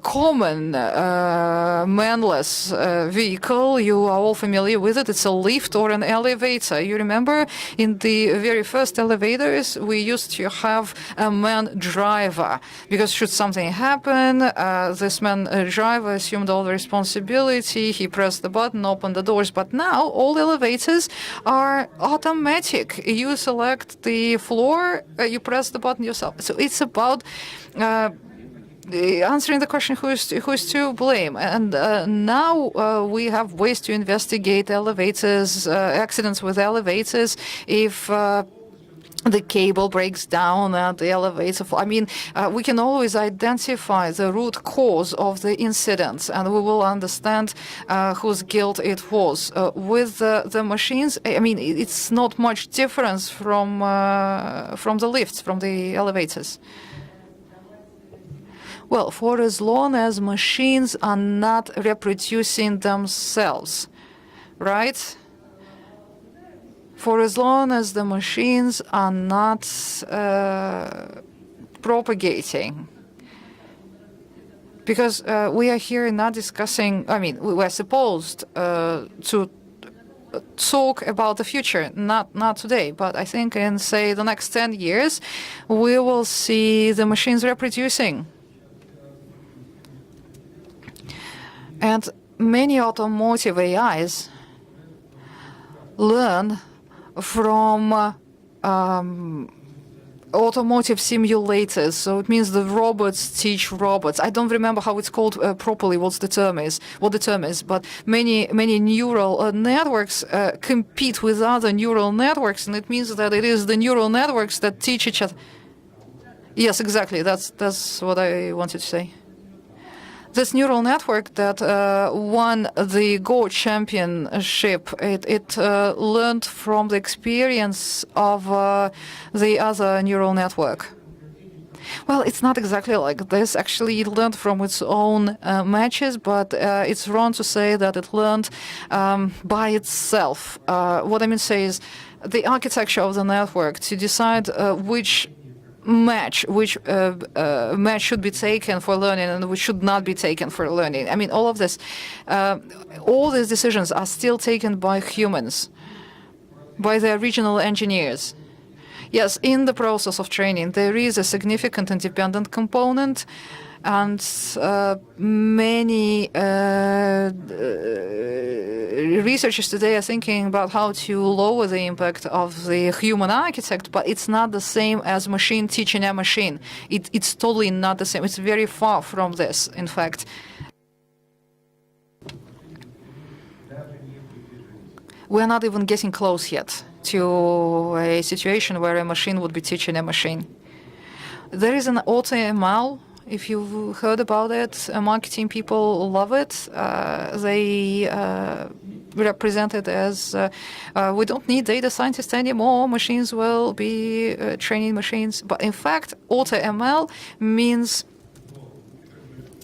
S2: common manless vehicle. You are all familiar with it. It's a lift or an elevator. You remember in the very first elevators, we used to have a man driver, because should something happen, this man driver assumed all the responsibility. He pressed the button, opened the doors. But now all elevators are automatic. You select the floor, you press the button yourself. So it's about answering the question who is to blame. And now we have ways to investigate elevators, accidents with elevators. If the cable breaks down at the elevator. I mean, we can always identify the root cause of the incident, and we will understand whose guilt it was. With the machines, I mean, it's not much difference from the lifts, from the elevators. Well, for as long as machines are not reproducing themselves, right? For as long as the machines are not propagating. Because we are here not discussing, I mean, we were supposed to talk about the future, not today, but I think in, say, the next 10 years, we will see the machines reproducing. And many automotive AIs learn from automotive simulators. So it means the robots teach robots. I don't remember how it's called properly, what the term is, but many neural networks compete with other neural networks, and it means that it is the neural networks that teach each other. Yes, exactly. That's what I wanted to say. This neural network that won the Go championship, it learned from the experience of the other neural network. Well, it's not exactly like this. Actually, it learned from its own matches, but it's wrong to say that it learned by itself. What I mean to say is the architecture of the network to decide which match should be taken for learning and which should not be taken for learning. I mean, all these decisions are still taken by humans, by the original engineers. Yes, in the process of training, there is a significant independent component, and many researchers today are thinking about how to lower the impact of the human architect, but it's not the same as machine teaching a machine. It's totally not the same. It's very far from this, in fact. We're not even getting close yet to a situation where a machine would be teaching a machine. There is an AutoML. If you've heard about it, marketing people love it. They represent it as we don't need data scientists anymore. Machines will be training machines. But in fact, AutoML means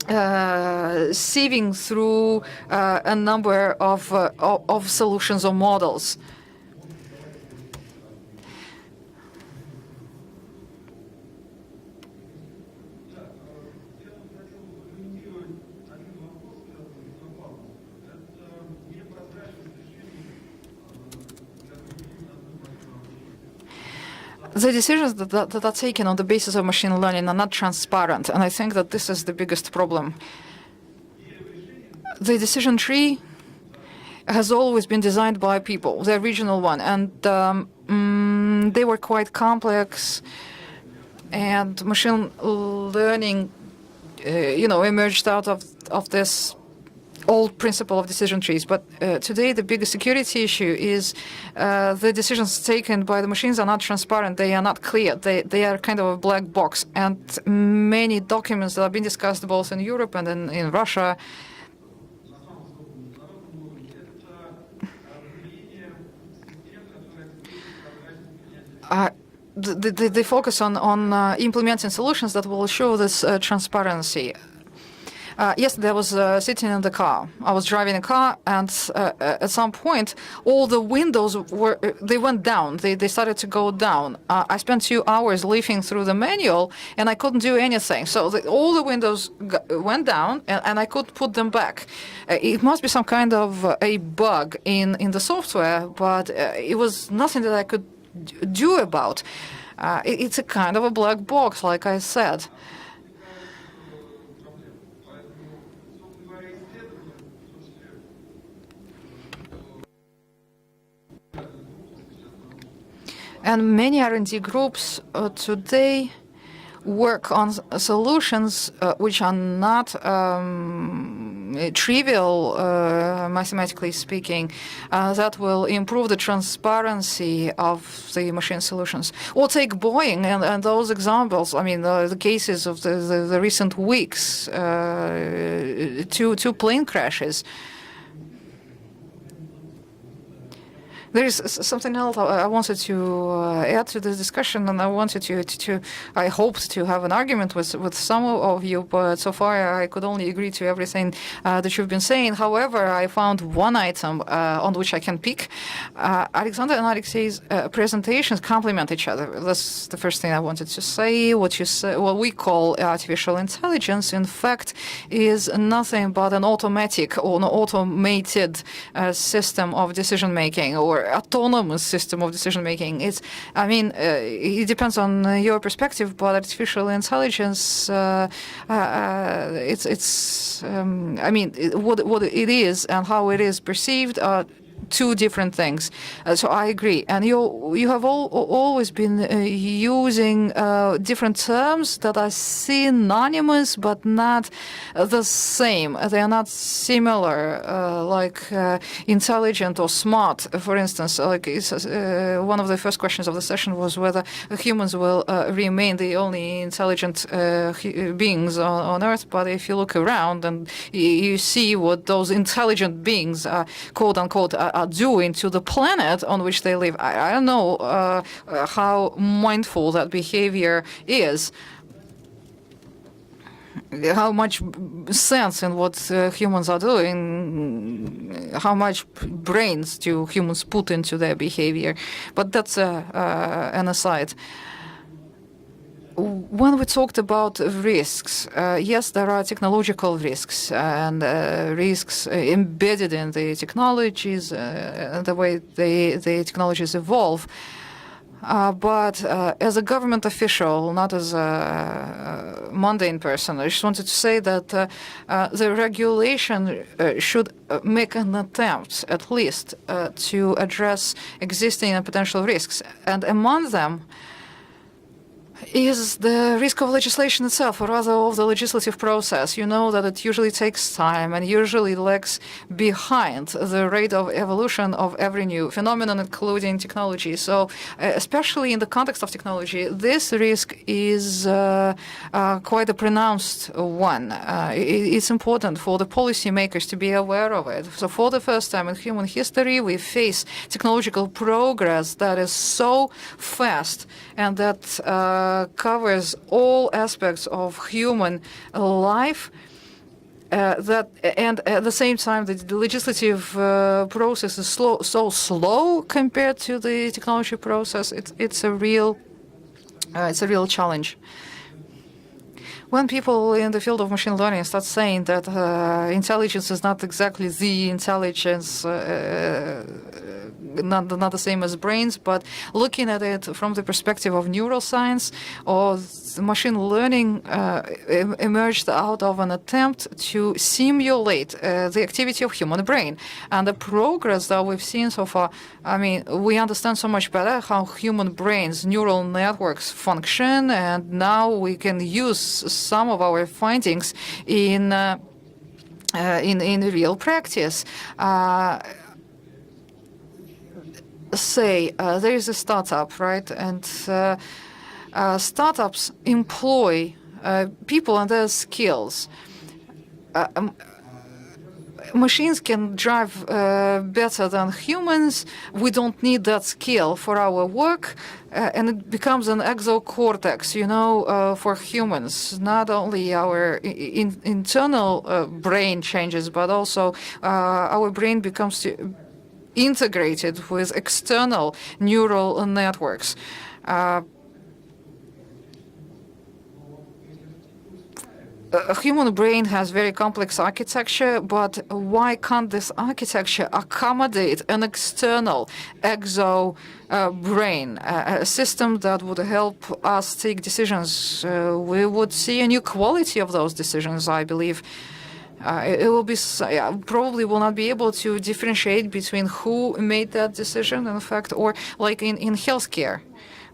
S2: sieving through a number of solutions or models. The decisions that are taken on the basis of machine learning are not transparent, and I think that this is the biggest problem. The decision tree has always been designed by people, the original one, and they were quite complex, and machine learning, emerged out of this old principle of decision trees. But today the biggest security issue is the decisions taken by the machines are not transparent. They are not clear. They are kind of a black box. And many documents that have been discussed both in Europe and in Russia they focus on implementing solutions that will show this transparency. Yesterday I was sitting in the car. I was driving a car, and at some point, all the windows went down. They started to go down. I spent 2 hours leafing through the manual, and I couldn't do anything. So all the windows went down, and I couldn't put them back. It must be some kind of a bug in the software, but it was nothing that I could do about. It's a kind of a black box, like I said. And many R&D groups today work on solutions which are not trivial, mathematically speaking, that will improve the transparency of the machine solutions. Or take Boeing and those examples. I mean, the cases of the recent weeks, two plane crashes. There is something else I wanted to add to this discussion, and I wanted I hoped to have an argument with some of you, but so far I could only agree to everything that you've been saying. However, I found one item on which I can pick. Alexander and Alexei's presentations complement each other. That's the first thing I wanted to say. What we call artificial intelligence, in fact, is nothing but an automatic or an automated system of decision making, or autonomous system of decision-making. It depends on your perspective, but artificial intelligence, what it is and how it is perceived are two different things. So I agree. And you have always been using different terms that are synonymous but not the same. They are not similar, like intelligent or smart, for instance. Like one of the first questions of the session was whether humans will remain the only intelligent beings on Earth. But if you look around and you see what those intelligent beings, quote unquote, are doing to the planet on which they live, I don't know how mindful that behavior is, how much sense in what humans are doing, how much brains do humans put into their behavior. But that's an aside. When we talked about risks, yes, there are technological risks and risks embedded in the technologies, the way the technologies evolve. But as a government official, not as a mundane person, I just wanted to say that the regulation should make an attempt, at least, to address existing and potential risks. And among them is the risk of legislation itself, or rather of the legislative process. You know that it usually takes time and usually lags behind the rate of evolution of every new phenomenon, including technology. So especially in the context of technology, this risk is quite a pronounced one. It's important for the policymakers to be aware of it. So for the first time in human history, we face technological progress that is so fast and that covers all aspects of human life, and at the same time the legislative process is so slow compared to the technology process. It's a real challenge. When people in the field of machine learning start saying that intelligence is not exactly the intelligence, not the same as brains, but looking at it from the perspective of neuroscience, or machine learning emerged out of an attempt to simulate the activity of human brain. And the progress that we've seen so far, we understand so much better how human brains, neural networks function, and now we can use some of our findings in real practice. There is a startup, right? And startups employ people and their skills. machines can drive better than humans. We don't need that skill for our work, and it becomes an exocortex, for humans. Not only our internal brain changes, but also our brain becomes integrated with external neural networks. A human brain has very complex architecture, but why can't this architecture accommodate an external brain, a system that would help us take decisions? We would see a new quality of those decisions, I believe. It will be probably will not be able to differentiate between who made that decision, in fact, or like in healthcare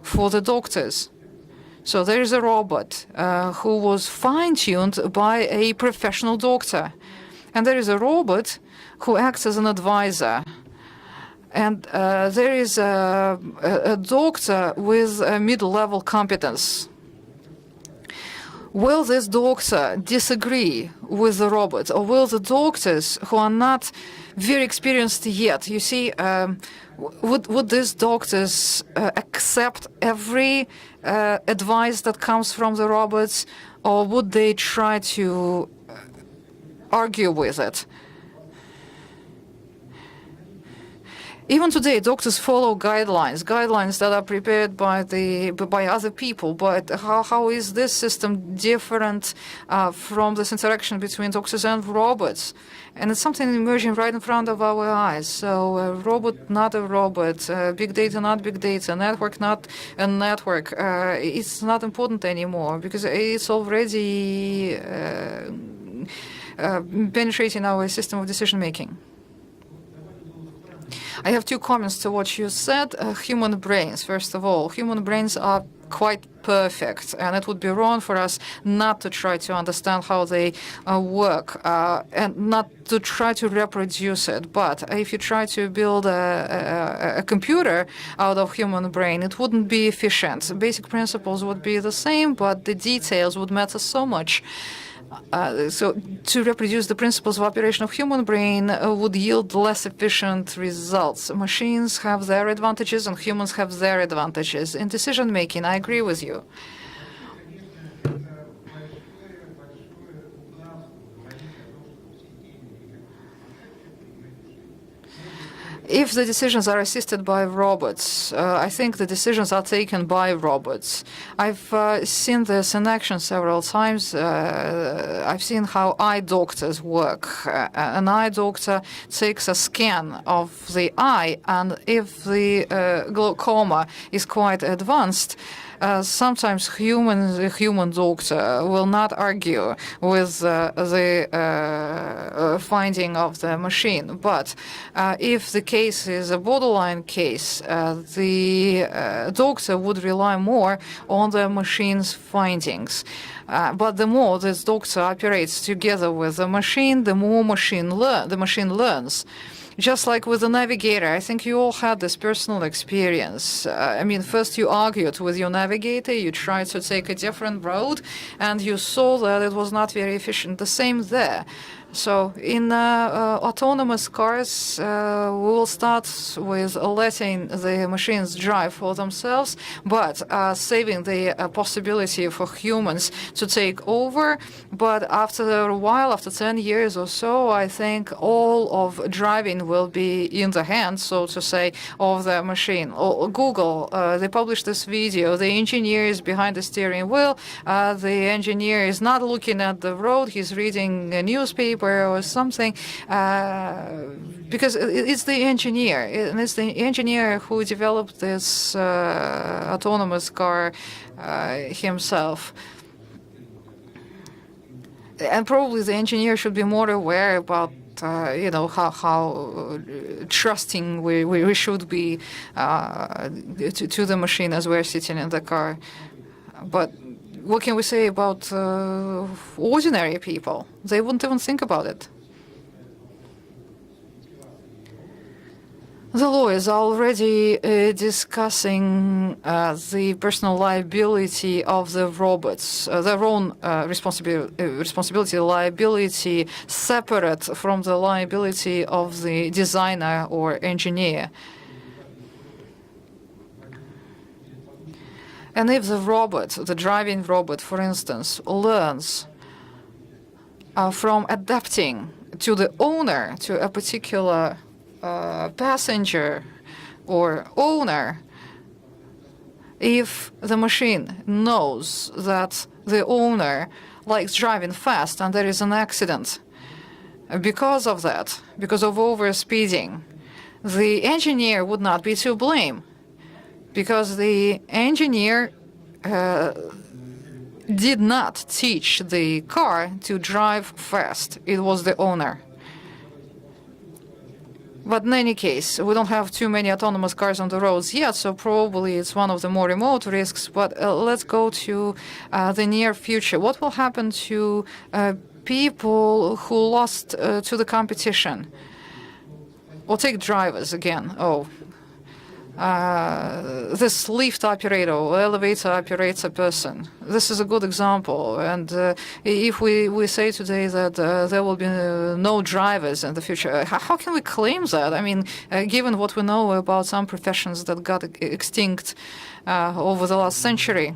S2: for the doctors. So there is a robot who was fine-tuned by a professional doctor. And there is a robot who acts as an advisor. And there is a doctor with a mid-level competence. Will this doctor disagree with the robot? Or will the doctors who are not very experienced yet, you see, would these doctors accept every advice that comes from the robots, or would they try to argue with it? Even today, doctors follow guidelines that are prepared by other people. But how is this system different from this interaction between doctors and robots? And it's something emerging right in front of our eyes. So a robot, not a robot, big data, not big data, network, not a network. It's not important anymore because it's already penetrating our system of decision making. I have two comments to what you said. Human brains, first of all. Human brains are quite perfect, and it would be wrong for us not to try to understand how they work and not to try to reproduce it. But if you try to build a computer out of human brain, it wouldn't be efficient. Basic principles would be the same, but the details would matter so much. So to reproduce the principles of operation of human brain would yield less efficient results. Machines have their advantages and humans have their advantages. In decision making, I agree with you. If the decisions are assisted by robots, I think the decisions are taken by robots. I've seen this in action several times. I've seen how eye doctors work. An eye doctor takes a scan of the eye, and if the glaucoma is quite advanced, sometimes a human doctor will not argue with the finding of the machine. But if the case is a borderline case, the doctor would rely more on the machine's findings. But the more this doctor operates together with the machine, the more the machine learns. Just like with the navigator, I think you all had this personal experience. I mean, first you argued with your navigator, you tried to take a different road, and you saw that it was not very efficient. The same there. So in autonomous cars, we will start with letting the machines drive for themselves, but saving the possibility for humans to take over. But after a while, after 10 years or so, I think all of driving will be in the hands, so to say, of the machine. Google, they published this video. The engineer is behind the steering wheel. The engineer is not looking at the road. He's reading a newspaper or something, because it's the engineer, and it's the engineer who developed this autonomous car himself. And probably the engineer should be more aware about how trusting we should be to the machine as we're sitting in the car. But what can we say about ordinary people? They wouldn't even think about it. The law is already discussing the personal liability of the robots, their own responsibility, liability separate from the liability of the designer or engineer. And if the robot, the driving robot, for instance, learns from adapting to the owner, to a particular passenger or owner, if the machine knows that the owner likes driving fast and there is an accident because of that, because of overspeeding, the engineer would not be to blame, because the engineer did not teach the car to drive fast. It was the owner. But in any case, we don't have too many autonomous cars on the roads yet, so probably it's one of the more remote risks. But let's go to the near future. What will happen to people who lost to the competition? We'll take drivers again. This lift operator or elevator operates a person. This is a good example. And if we say today that there will be no drivers in the future, how can we claim that? I mean, given what we know about some professions that got extinct over the last century.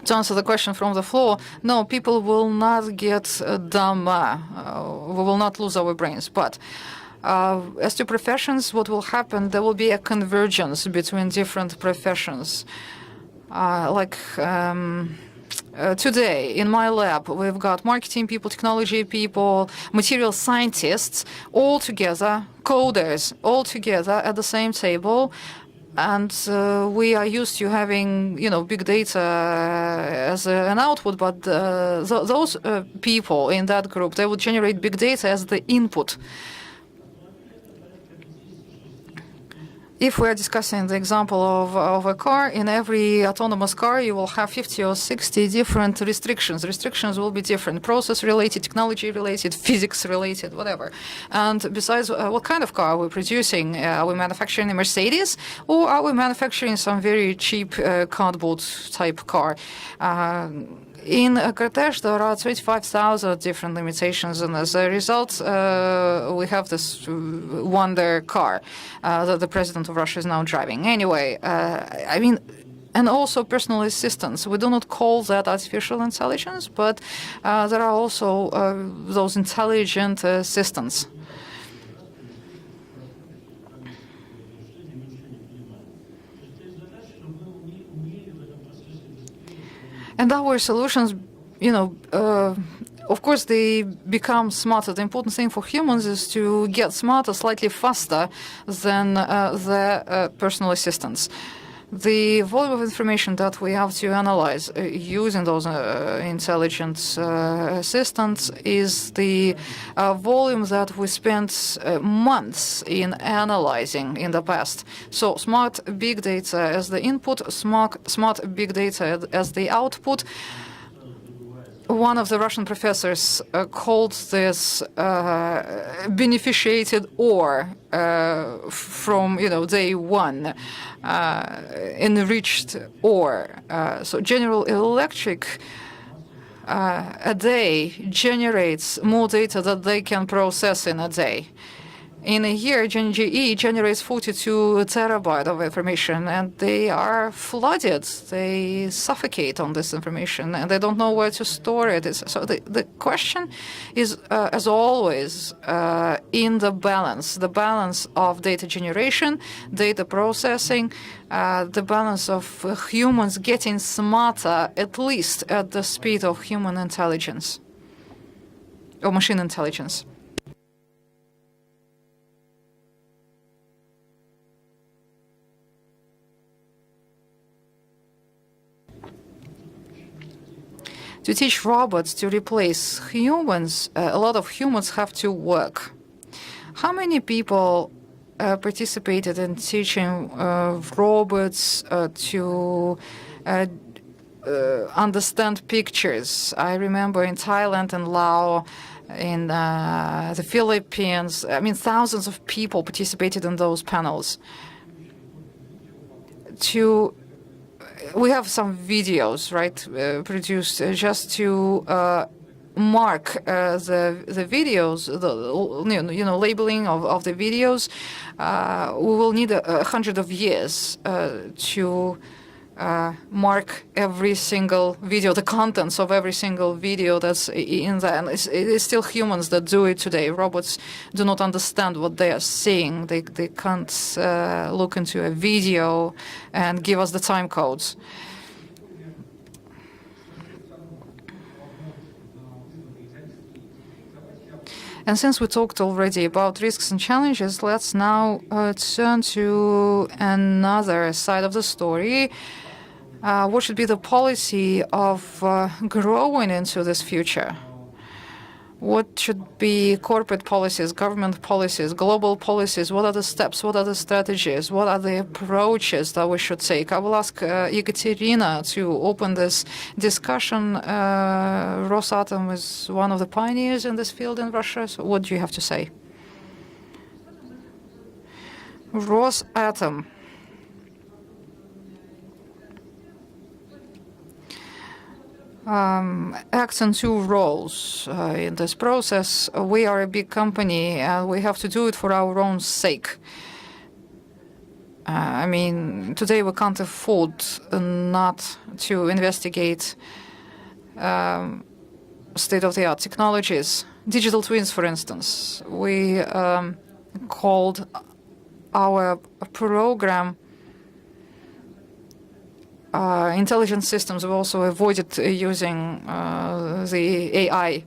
S2: To answer the question from the floor, no, people will not get dumber. We will not lose our brains. But as to professions, what will happen, there will be a convergence between different professions. Today, in my lab, we've got marketing people, technology people, material scientists, all together, coders, all together at the same table. And we are used to having, big data as an output, but those people in that group, they would generate big data as the input. If we're discussing the example of a car, in every autonomous car, you will have 50 or 60 different restrictions. Restrictions will be different, process-related, technology-related, physics-related, whatever. And besides, what kind of car are we producing? Are we manufacturing a Mercedes, or are we manufacturing some very cheap cardboard-type car? In Cortege, there are 25,000 different limitations, and as a result, we have this wonder car that the president of Russia is now driving. Anyway, and also personal assistance. We do not call that artificial intelligence, but there are also those intelligent assistants. And our solutions, of course, they become smarter. The important thing for humans is to get smarter slightly faster than the personal assistants. The volume of information that we have to analyze using those intelligent assistants is the volume that we spent months in analyzing in the past. So smart big data as the input, smart big data as the output. One of the Russian professors called this beneficiated ore from day one, enriched ore. So General Electric a day generates more data than they can process in a day. In a year, GE generates 42 terabytes of information, and they are flooded. They suffocate on this information, and they don't know where to store it. So the question is, as always, in the balance of data generation, data processing, the balance of humans getting smarter, at least at the speed of human intelligence or machine intelligence. To teach robots to replace humans, a lot of humans have to work. How many people participated in teaching robots to understand pictures? I remember in Thailand and Laos, in the Philippines. I mean, thousands of people participated in those panels. We have some videos, right, produced just to mark the videos, the labeling of the videos. We will need 100 of years to mark every single video, the contents of every single video that's in there. And it is still humans that do it today. Robots do not understand what they are seeing. They can't look into a video and give us the time codes. And since we talked already about risks and challenges, let's now turn to another side of the story. What should be the policy of growing into this future? What should be corporate policies, government policies, global policies? What are the steps? What are the strategies? What are the approaches that we should take? I will ask Ekaterina to open this discussion. Rosatom is one of the pioneers in this field in Russia. So what do you have to say? Rosatom. Acts in two roles in this process. We are a big company and we have to do it for our own sake. I mean, today we can't afford not to investigate state-of-the-art technologies. Digital twins, for instance. We called our program intelligent systems. We also avoided using the AI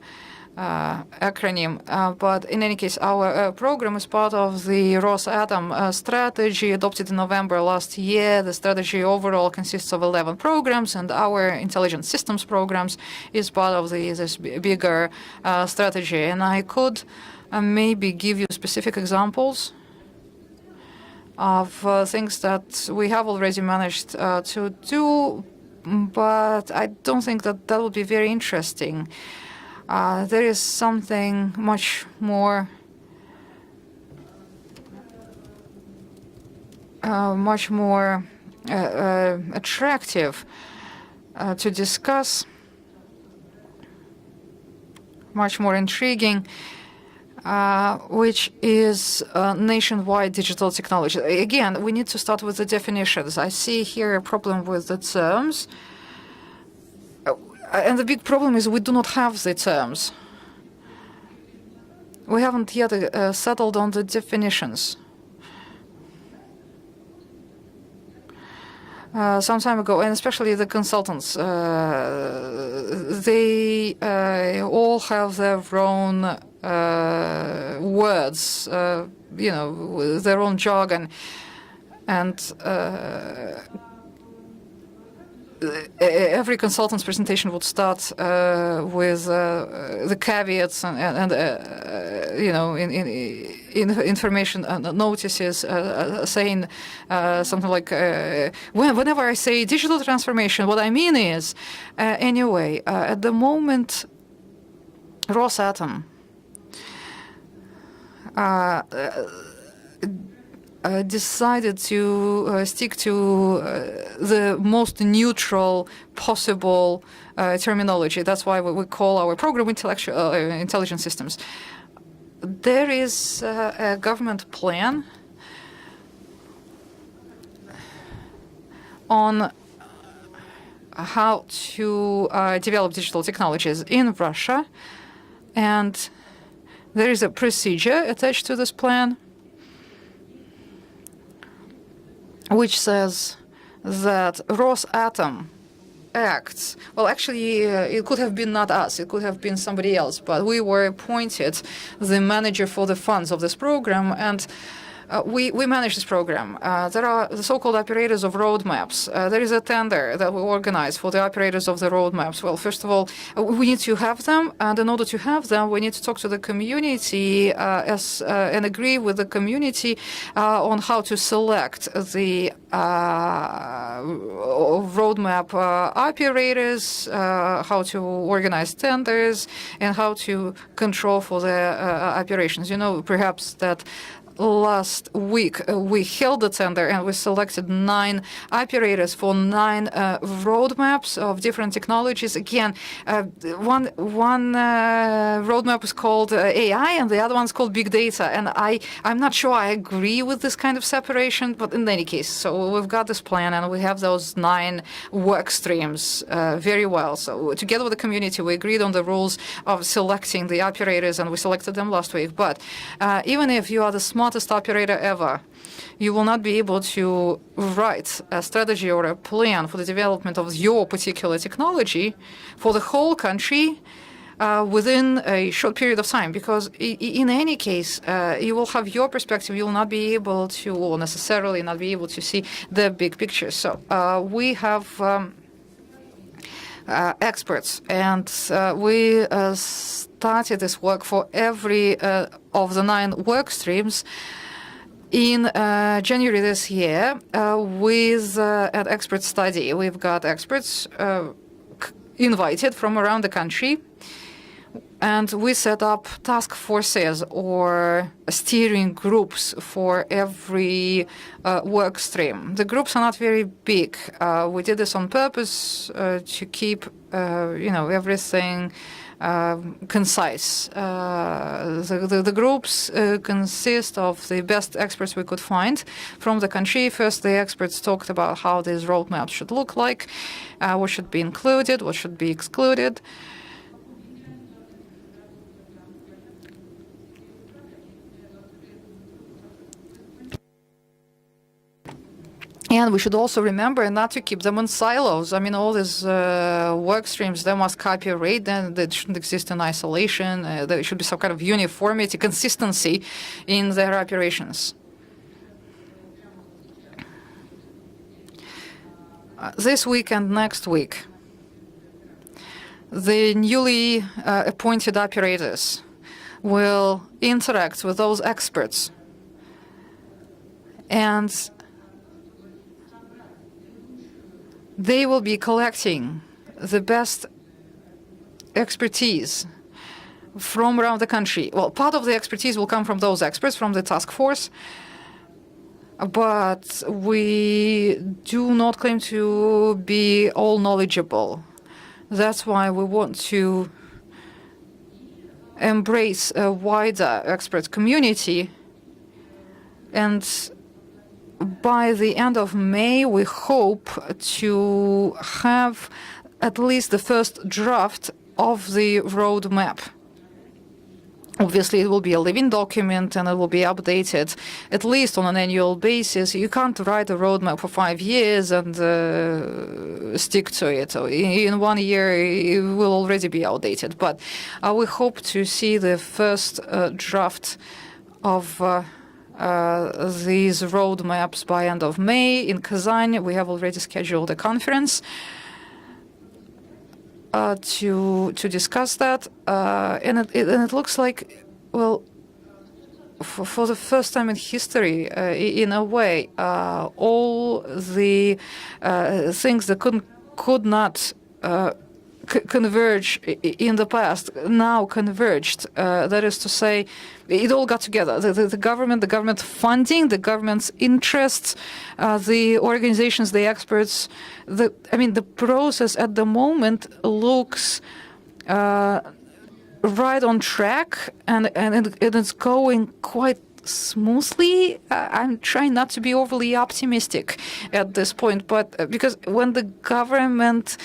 S2: acronym. But in any case, our program is part of the Rosatom strategy adopted in November last year. The strategy overall consists of 11 programs, and our intelligent systems programs is part of this bigger strategy. And I could maybe give you specific examples of things that we have already managed to do, but I don't think that that would be very interesting. There is something much more attractive to discuss, much more intriguing, which is nationwide digital technology. Again, we need to start with the definitions. I see here a problem with the terms. And the big problem is we do not have the terms. We haven't yet settled on the definitions. Some time ago, and especially the consultants, they all have their own words, their own jargon, and every consultant's presentation would start with the caveats and information and notices saying something like, whenever I say digital transformation, what I mean is, anyway, at the moment, Rosatom decided to stick to the most neutral possible terminology. That's why we call our program intelligent systems. There is a government plan on how to develop digital technologies in Russia, and there is a procedure attached to this plan which says that Rosatom acts. Well, actually, it could have been not us. It could have been somebody else. But we were appointed the manager for the funds of this program, and we manage this program. There are the so-called operators of roadmaps. There is a tender that we organize for the operators of the roadmaps. Well, first of all, we need to have them, and in order to have them, we need to talk to the community and agree with the community on how to select the roadmap operators, how to organize tenders, and how to control for the operations. You know, perhaps that last week we held the tender and we selected 9 operators for 9 roadmaps of different technologies. Again, one roadmap is called AI and the other one is called big data. And I'm not sure I agree with this kind of separation, but in any case, so we've got this plan and we have those 9 work streams very well. So together with the community, we agreed on the rules of selecting the operators and we selected them last week. But even if you are the smartest operator ever, you will not be able to write a strategy or a plan for the development of your particular technology for the whole country within a short period of time, because in any case, you will have your perspective. You will not be able to, or necessarily not be able to see the big picture. So we have experts, and we started this work for every of the 9 work streams in January this year with an expert study. We've got experts invited from around the country, and we set up task forces or steering groups for every work stream. The groups are not very big. We did this on purpose to keep, everything concise. The groups consist of the best experts we could find from the country. First, the experts talked about how these roadmaps should look like, what should be included, what should be excluded. And we should also remember not to keep them in silos. I mean, all these work streams, they must cooperate, and they shouldn't exist in isolation. There should be some kind of uniformity, consistency in their operations. This week and next week, the newly appointed operators will interact with those experts, and they will be collecting the best expertise from around the country. Well, part of the expertise will come from those experts, from the task force, but we do not claim to be all knowledgeable. That's why we want to embrace a wider expert community, and by the end of May, we hope to have at least the first draft of the roadmap. Obviously, it will be a living document and it will be updated at least on an annual basis. You can't write a roadmap for 5 years and stick to it. In 1 year, it will already be outdated. But we hope to see the first draft of these roadmaps by end of May in Kazan. We have already scheduled a conference to discuss that, and it looks like, well, for the first time in history, in a way, all the things that could not converge in the past now converged. That is to say, it all got together. The government funding, the government's interests, the organizations, the experts. The process at the moment looks right on track, and it's going quite smoothly. I'm trying not to be overly optimistic at this point, but because when the government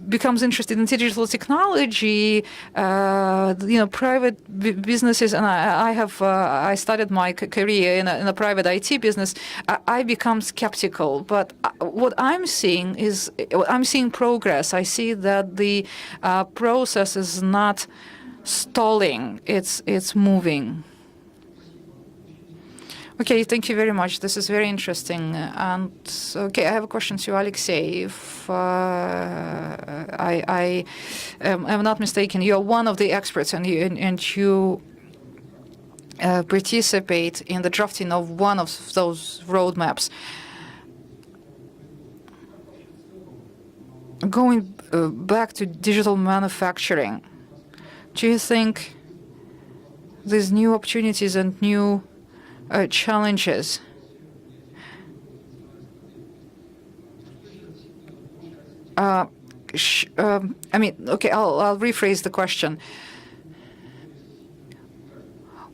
S2: becomes interested in digital technology, private businesses, and I started my career in a private IT business, I become skeptical. But what I'm seeing is progress. I see that the process is not stalling; it's moving. Okay, thank you very much. This is very interesting. And okay, I have a question to Alexei. If I am not mistaken, you're one of the experts, and you participate in the drafting of one of those roadmaps. Going back to digital manufacturing, do you think these new opportunities and new challenges I mean, okay, I'll rephrase the question.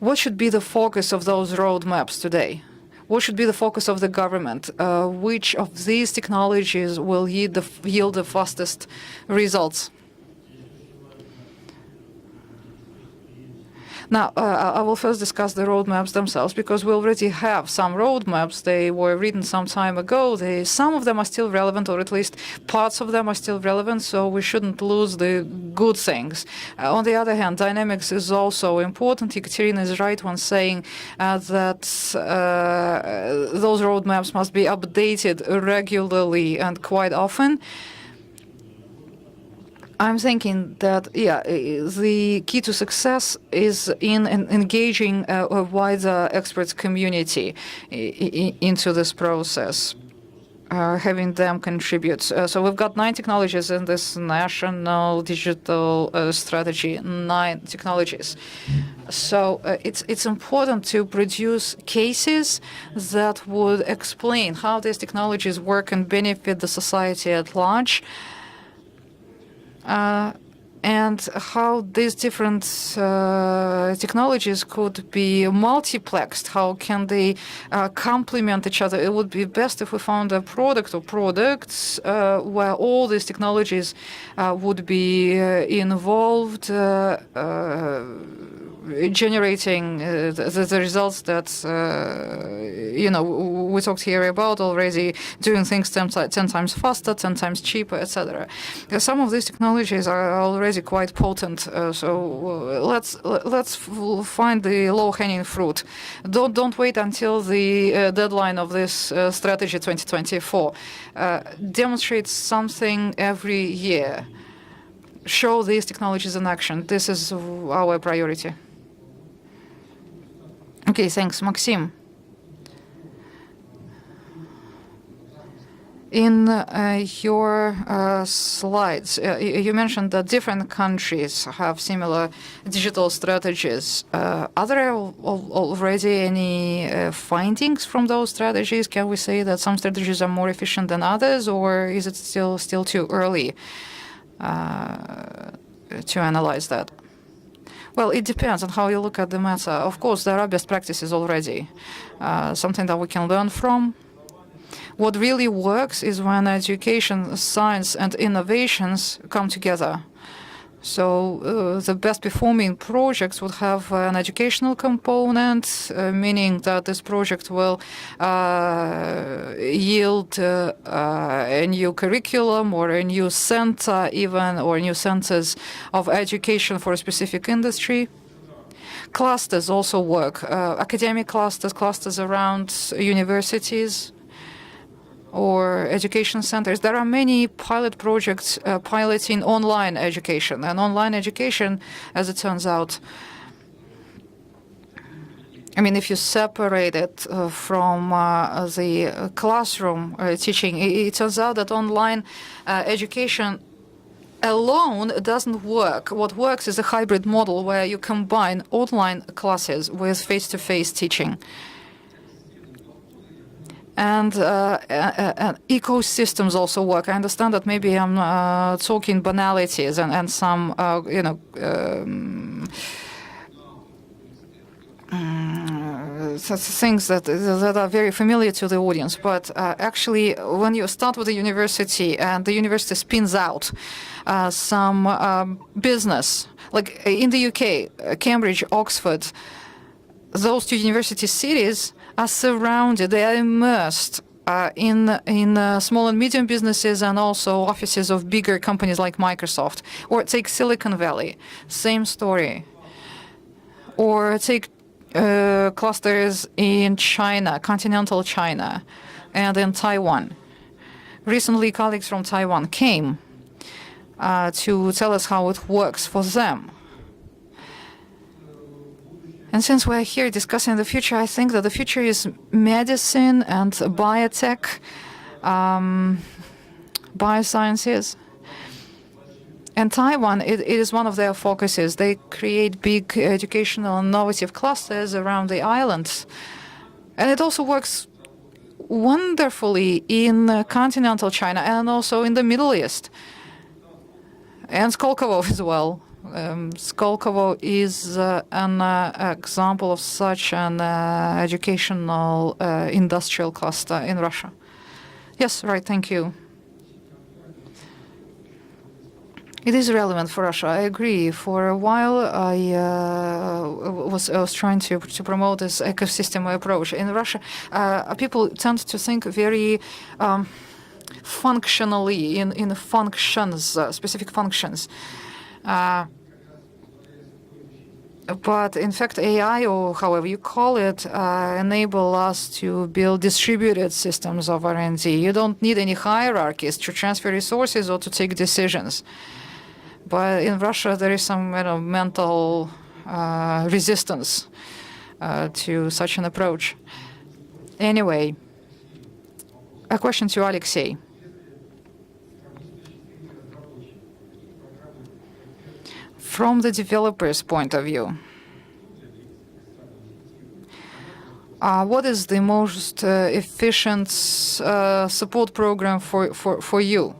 S2: What should be the focus of those roadmaps today? What should be the focus of the government? Which of these technologies will yield the fastest results? Now, I will first discuss the roadmaps themselves, because we already have some roadmaps. They were written some time ago. Some of them are still relevant, or at least parts of them are still relevant, so we shouldn't lose the good things. On the other hand, dynamics is also important. Ekaterina is right when saying that those roadmaps must be updated regularly and quite often. I'm thinking that, yeah, the key to success is in engaging a wider experts community into this process, having them contribute. So we've got 9 technologies in this national digital strategy, 9 technologies. So it's important to produce cases that would explain how these technologies work and benefit the society at large, and how these different technologies could be multiplexed. How can they complement each other? It would be best if we found a product or products where all these technologies would be involved, generating the results that we talked here about already, doing things 10 times faster, 10 times cheaper, etc. Some of these technologies are already quite potent, so let's find the low-hanging fruit. Don't wait until the deadline of this strategy 2024. Demonstrate something every year. Show these technologies in action. This is our priority. Okay, thanks. Maxim. In your slides, you mentioned that different countries have similar digital strategies. Are there already any findings from those strategies? Can we say that some strategies are more efficient than others, or is it still too early to analyze that? Well, it depends on how you look at the matter. Of course, there are best practices already, something that we can learn from. What really works is when education, science, and innovations come together. So the best performing projects would have an educational component, meaning that this project will yield a new curriculum or a new center even, or new centers of education for a specific industry. Clusters also work, academic clusters around universities or education centers. There are many pilot projects piloting online education. And online education, as it turns out, I mean, if you separate it from the classroom teaching, it turns out that online education alone doesn't work. What works is a hybrid model where you combine online classes with face-to-face teaching. And ecosystems also work. I understand that maybe I'm talking banalities and some, things that are very familiar to the audience. But actually, when you start with a university and the university spins out some business, like in the UK, Cambridge, Oxford, those 2 university cities are surrounded, they are immersed in small and medium businesses and also offices of bigger companies like Microsoft. Or take Silicon Valley, same story. Or take clusters in China, continental China, and in Taiwan. Recently, colleagues from Taiwan came to tell us how it works for them. And since we're here discussing the future, I think that the future is medicine and biotech, biosciences. And Taiwan, it is one of their focuses. They create big educational innovative clusters around the islands. And it also works wonderfully in continental China and also in the Middle East. And Skolkovo as well. Skolkovo is an example of such an educational industrial cluster in Russia. Yes, right, thank you. It is relevant for Russia, I agree. For a while, I was trying to promote this ecosystem approach. In Russia, people tend to think very functionally in functions, specific functions. But in fact, AI, or however you call it, enable us to build distributed systems of R&D. You don't need any hierarchies to transfer resources or to take decisions. But in Russia, there is some mental resistance to such an approach. Anyway, a question to Alexei. From the developer's point of view, what is the most efficient support program for you?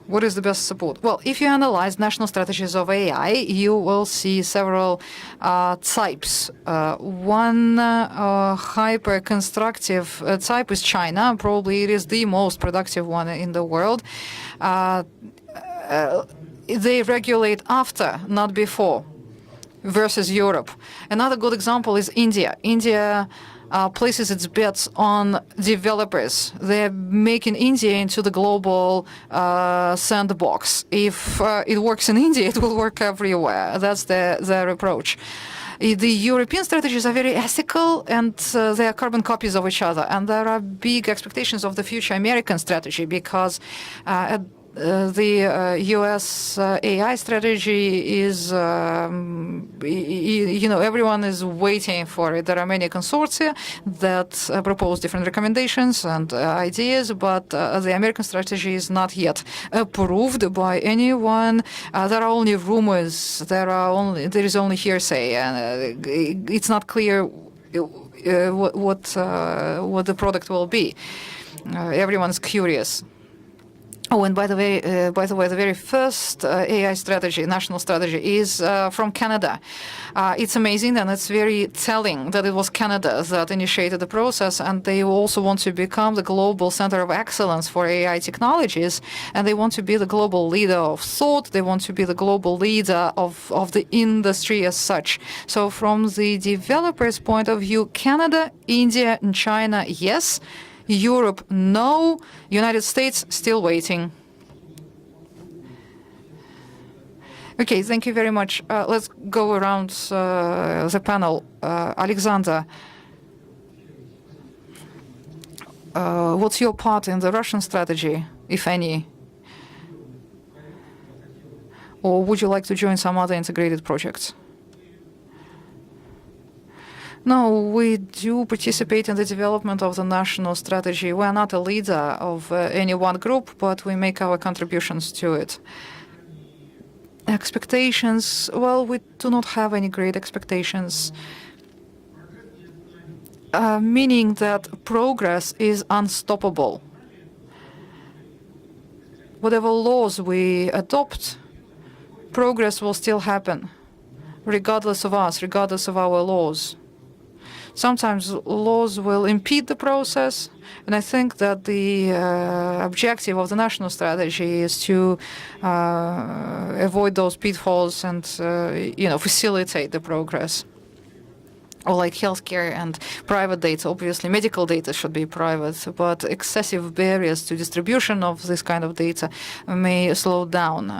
S2: What is the best support? Well, if you analyze national strategies of AI, you will see several types. One hyper-constructive type is China. Probably it is the most productive one in the world. They regulate after, not before, versus Europe. Another good example is India. India places its bets on developers. They're making India into the global sandbox. If it works in India, it will work everywhere. That's their approach. The European strategies are very ethical, and they are carbon copies of each other. And there are big expectations of the future American strategy because the U.S. AI strategy is, everyone is waiting for it. There are many consortia that propose different recommendations and ideas, but the American strategy is not yet approved by anyone. There are only rumors. There is only hearsay, and it's not clear what the product will be. Everyone's curious. Oh, and by the way, the very first AI strategy, national strategy, is from Canada. It's amazing, and it's very telling that it was Canada that initiated the process, and they also want to become the global center of excellence for AI technologies, and they want to be the global leader of thought. They want to be the global leader of the industry as such. So from the developer's point of view, Canada, India, and China, yes. Europe, no. United States, still waiting. Okay, thank you very much. Let's go around the panel. Alexander, what's your part in the Russian strategy, if any? Or would you like to join some other integrated projects? No, we do participate in the development of the national strategy. We are not a leader of any one group, but we make our contributions to it. Expectations, well, we do not have any great expectations, meaning that progress is unstoppable. Whatever laws we adopt, progress will still happen, regardless of us, regardless of our laws. Sometimes laws will impede the process, and I think that the objective of the national strategy is to avoid those pitfalls and facilitate the progress. or like healthcare and private data. Obviously, medical data should be private, but excessive barriers to distribution of this kind of data may slow down,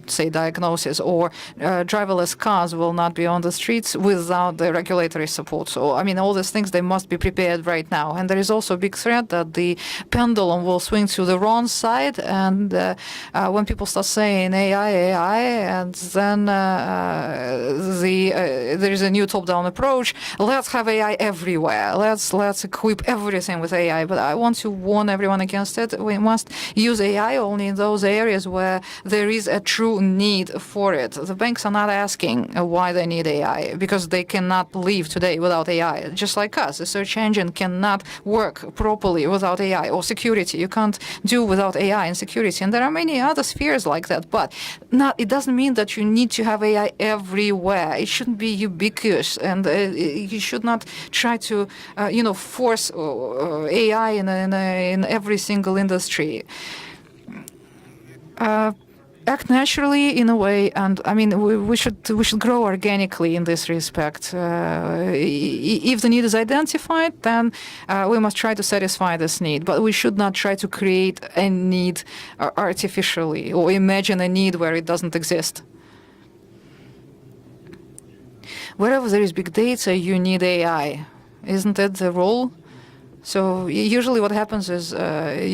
S2: say, diagnosis, or driverless cars will not be on the streets without the regulatory support. So, I mean, all these things, they must be prepared right now. And there is also a big threat that the pendulum will swing to the wrong side. And when people start saying AI, and then there is a new top-down approach. Let's have AI everywhere. Let's equip everything with AI. But I want to warn everyone against it. We must use AI only in those areas where there is a true need for it. The banks are not asking why they need AI, because they cannot live today without AI. Just like us, the search engine cannot work properly without AI, or security. You can't do without AI in security. And there are many other spheres like that. But it doesn't mean that you need to have AI everywhere. It shouldn't be ubiquitous, and you should not try to, force AI in every single industry. Act naturally in a way, and I mean we should grow organically in this respect. If the need is identified, then we must try to satisfy this need, but we should not try to create a need artificially or imagine a need where it doesn't exist. Wherever there is big data, you need AI. Isn't it the rule? So usually what happens is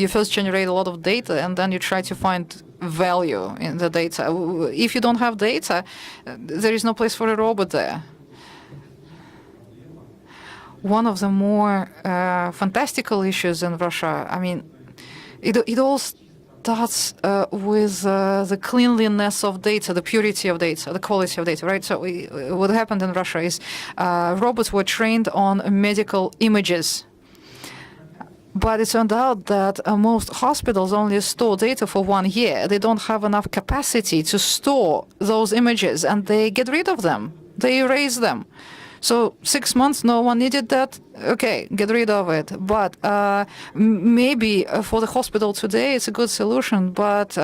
S2: you first generate a lot of data and then you try to find value in the data. If you don't have data, there is no place for a robot there. One of the more fantastical issues in Russia, I mean, it all starts with the cleanliness of data, the purity of data, the quality of data, right? So what happened in Russia is robots were trained on medical images. But it turned out that most hospitals only store data for 1 year. They don't have enough capacity to store those images, and they get rid of them. They erase them. So 6 months, no one needed that. Okay, get rid of it. But maybe for the hospital today, it's a good solution. But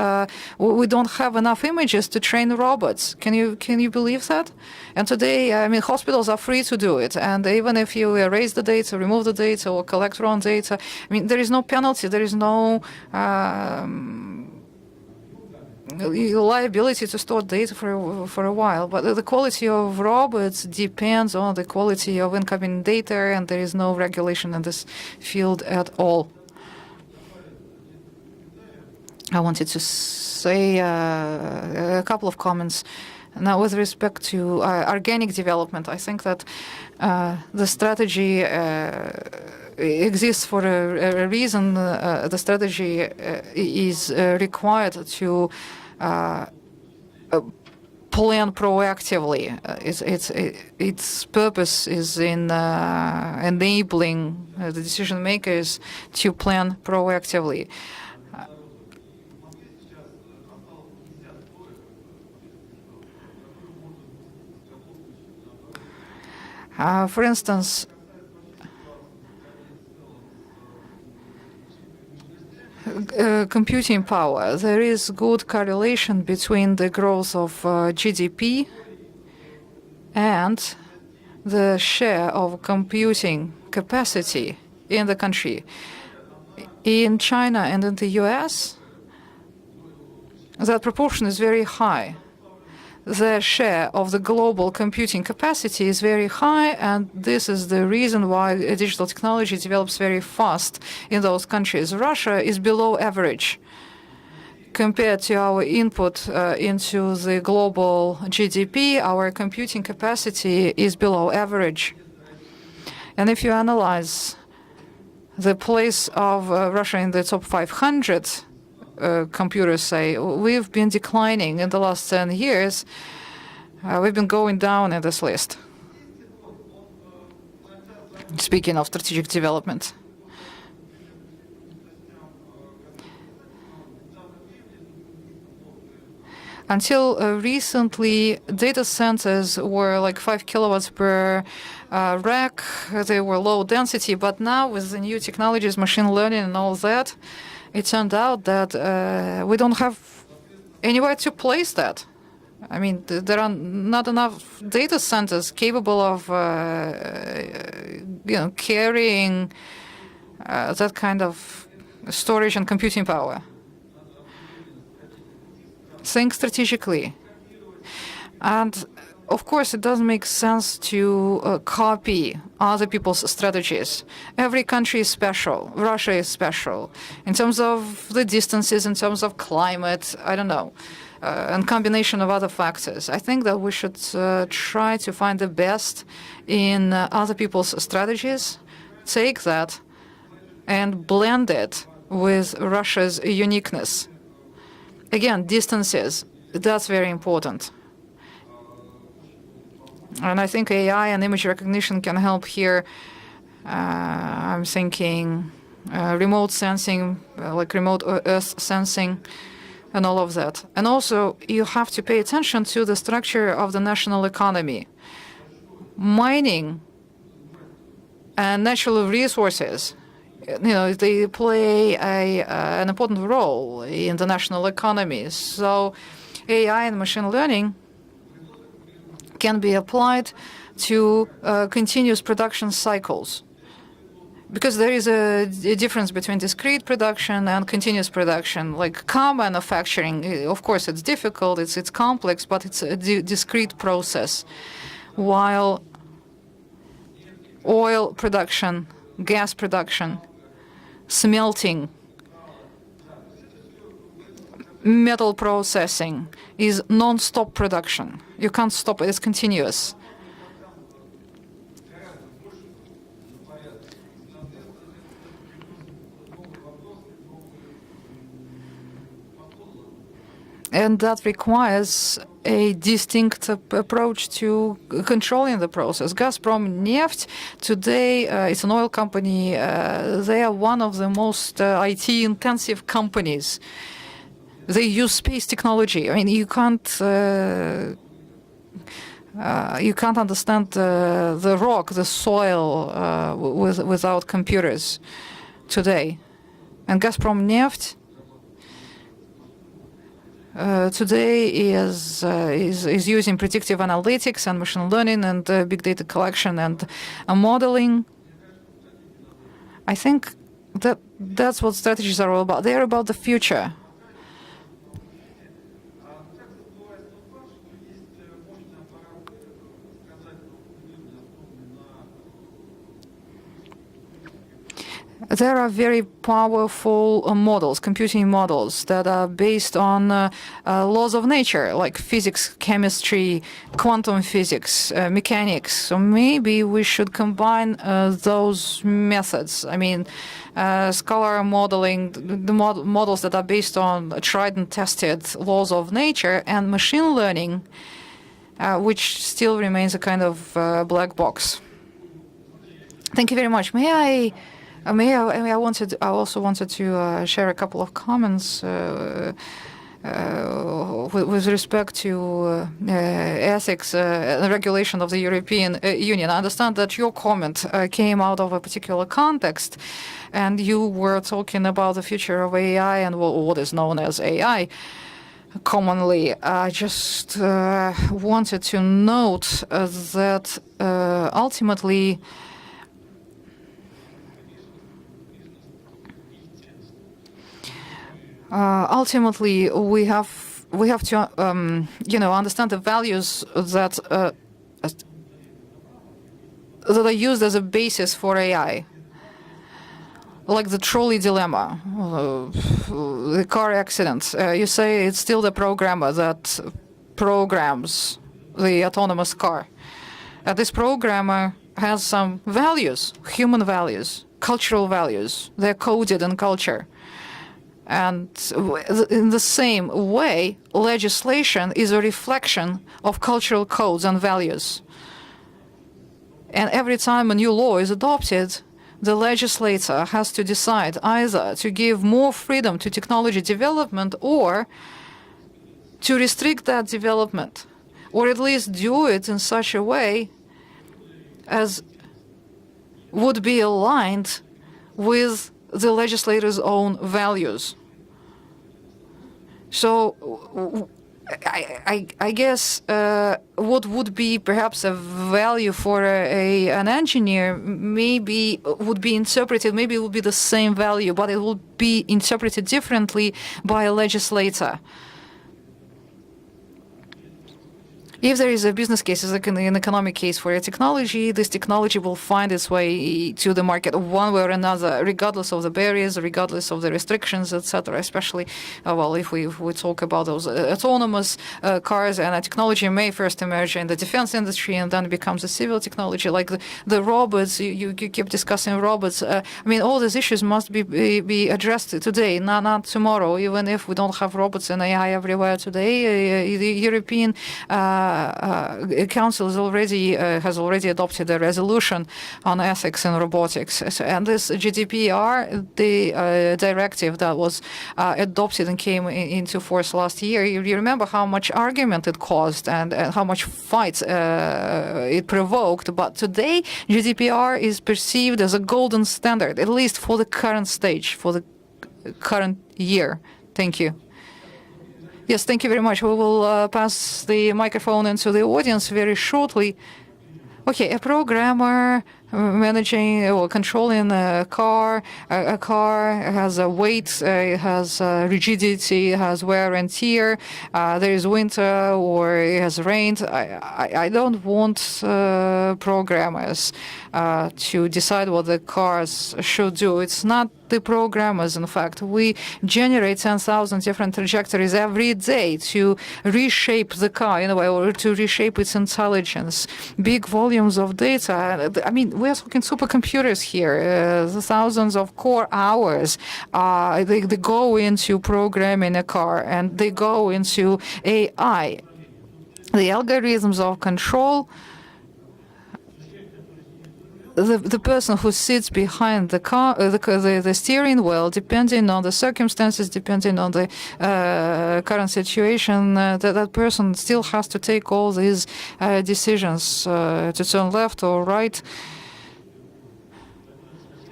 S2: we don't have enough images to train robots. Can you believe that? And today, I mean, hospitals are free to do it. And even if you erase the data, remove the data, or collect wrong data, I mean, there is no penalty. There is no liability to store data for a while, but the quality of robots depends on the quality of incoming data, and there is no regulation in this field at all. I wanted to say a couple of comments. Now, with respect to organic development, I think that the strategy exists for a reason. The strategy is required to plan proactively. Its purpose is in enabling the decision makers to plan proactively. For instance, computing power. There is good correlation between the growth of GDP and the share of computing capacity in the country. In China and in the US, that proportion is very high. The share of the global computing capacity is very high, and this is the reason why digital technology develops very fast in those countries. Russia is below average compared to our input into the global GDP. Our computing capacity is below average. And if you analyze the place of Russia in the top 500, computers say, we've been declining in the last 10 years. We've been going down in this list. Speaking of strategic development. Until recently, data centers were like 5 kilowatts per rack. They were low density, but now with the new technologies, machine learning and all that, it turned out that we don't have anywhere to place that. I mean, there are not enough data centers capable of, carrying that kind of storage and computing power. Think strategically. And of course, it doesn't make sense to copy other people's strategies. Every country is special. Russia is special in terms of the distances, in terms of climate, I don't know, and combination of other factors. I think that we should try to find the best in other people's strategies, take that and blend it with Russia's uniqueness. Again, distances, that's very important. And I think AI and image recognition can help here. I'm thinking remote sensing, like remote Earth sensing, and all of that. And also, you have to pay attention to the structure of the national economy. Mining and natural resources, they play an important role in the national economy. So AI and machine learning can be applied to continuous production cycles. Because there is a difference between discrete production and continuous production. Like car manufacturing, of course, it's difficult, it's complex, but it's a discrete process. While oil production, gas production, smelting, metal processing is non-stop production. You can't stop it, it's continuous. And that requires a distinct approach to controlling the process. Gazprom Neft, today, it's an oil company. They are one of the most IT-intensive companies. They use space technology. I mean, you can't understand the rock, the soil, without computers today. And Gazprom Neft today is using predictive analytics and machine learning and big data collection and modeling. I think that's what strategies are all about. They're about the future. There are very powerful models, computing models, that are based on laws of nature, like physics, chemistry, quantum physics, mechanics. So maybe we should combine those methods. I mean, scalar modeling, the models that are based on tried and tested laws of nature, and machine learning, which still remains a kind of black box. Thank you very much. I also wanted to share a couple of comments with respect to ethics and regulation of the European Union. I understand that your comment came out of a particular context, and you were talking about the future of AI and what is known as AI. Commonly, I just wanted to note that ultimately, we have to understand the values that are used as a basis for AI, like the trolley dilemma, the car accident. You say it's still the programmer that programs the autonomous car. This programmer has some values, human values, cultural values. They're coded in culture. And in the same way, legislation is a reflection of cultural codes and values. And every time a new law is adopted, the legislator has to decide either to give more freedom to technology development or to restrict that development, or at least do it in such a way as would be aligned with the legislator's own values. So I guess what would be perhaps a value for an engineer maybe would be interpreted, maybe it would be the same value, but it would be interpreted differently by a legislator. If there is a business case, like an economic case for a technology, this technology will find its way to the market one way or another, regardless of the barriers, regardless of the restrictions, etc. Especially, if we talk about those autonomous cars, and a technology may first emerge in the defense industry and then becomes a civil technology, like the robots. You keep discussing robots. All these issues must be addressed today, not tomorrow. Even if we don't have robots and AI everywhere today, the European Council has already adopted a resolution on ethics in robotics, and this GDPR, the directive that was adopted and came into force last year. You remember how much argument it caused and how much fights it provoked. But today, GDPR is perceived as a golden standard, at least for the current stage, for the current year. Thank you. Yes, thank you very much. We will pass the microphone into the audience very shortly. Okay, a programmer managing or controlling a car has a weight, has rigidity, has wear and tear. There is winter or it has rained. I don't want programmers to decide what the cars should do. It's not the programmers, in fact. We generate 10,000 different trajectories every day to reshape the car in a way, or to reshape its intelligence. Big volumes of data. We are talking supercomputers here. The thousands of core hours. They go into programming a car, and they go into AI. The algorithms of control. The person who sits behind the car, the steering wheel, depending on the circumstances, depending on the current situation, that person still has to take all these decisions to turn left or right.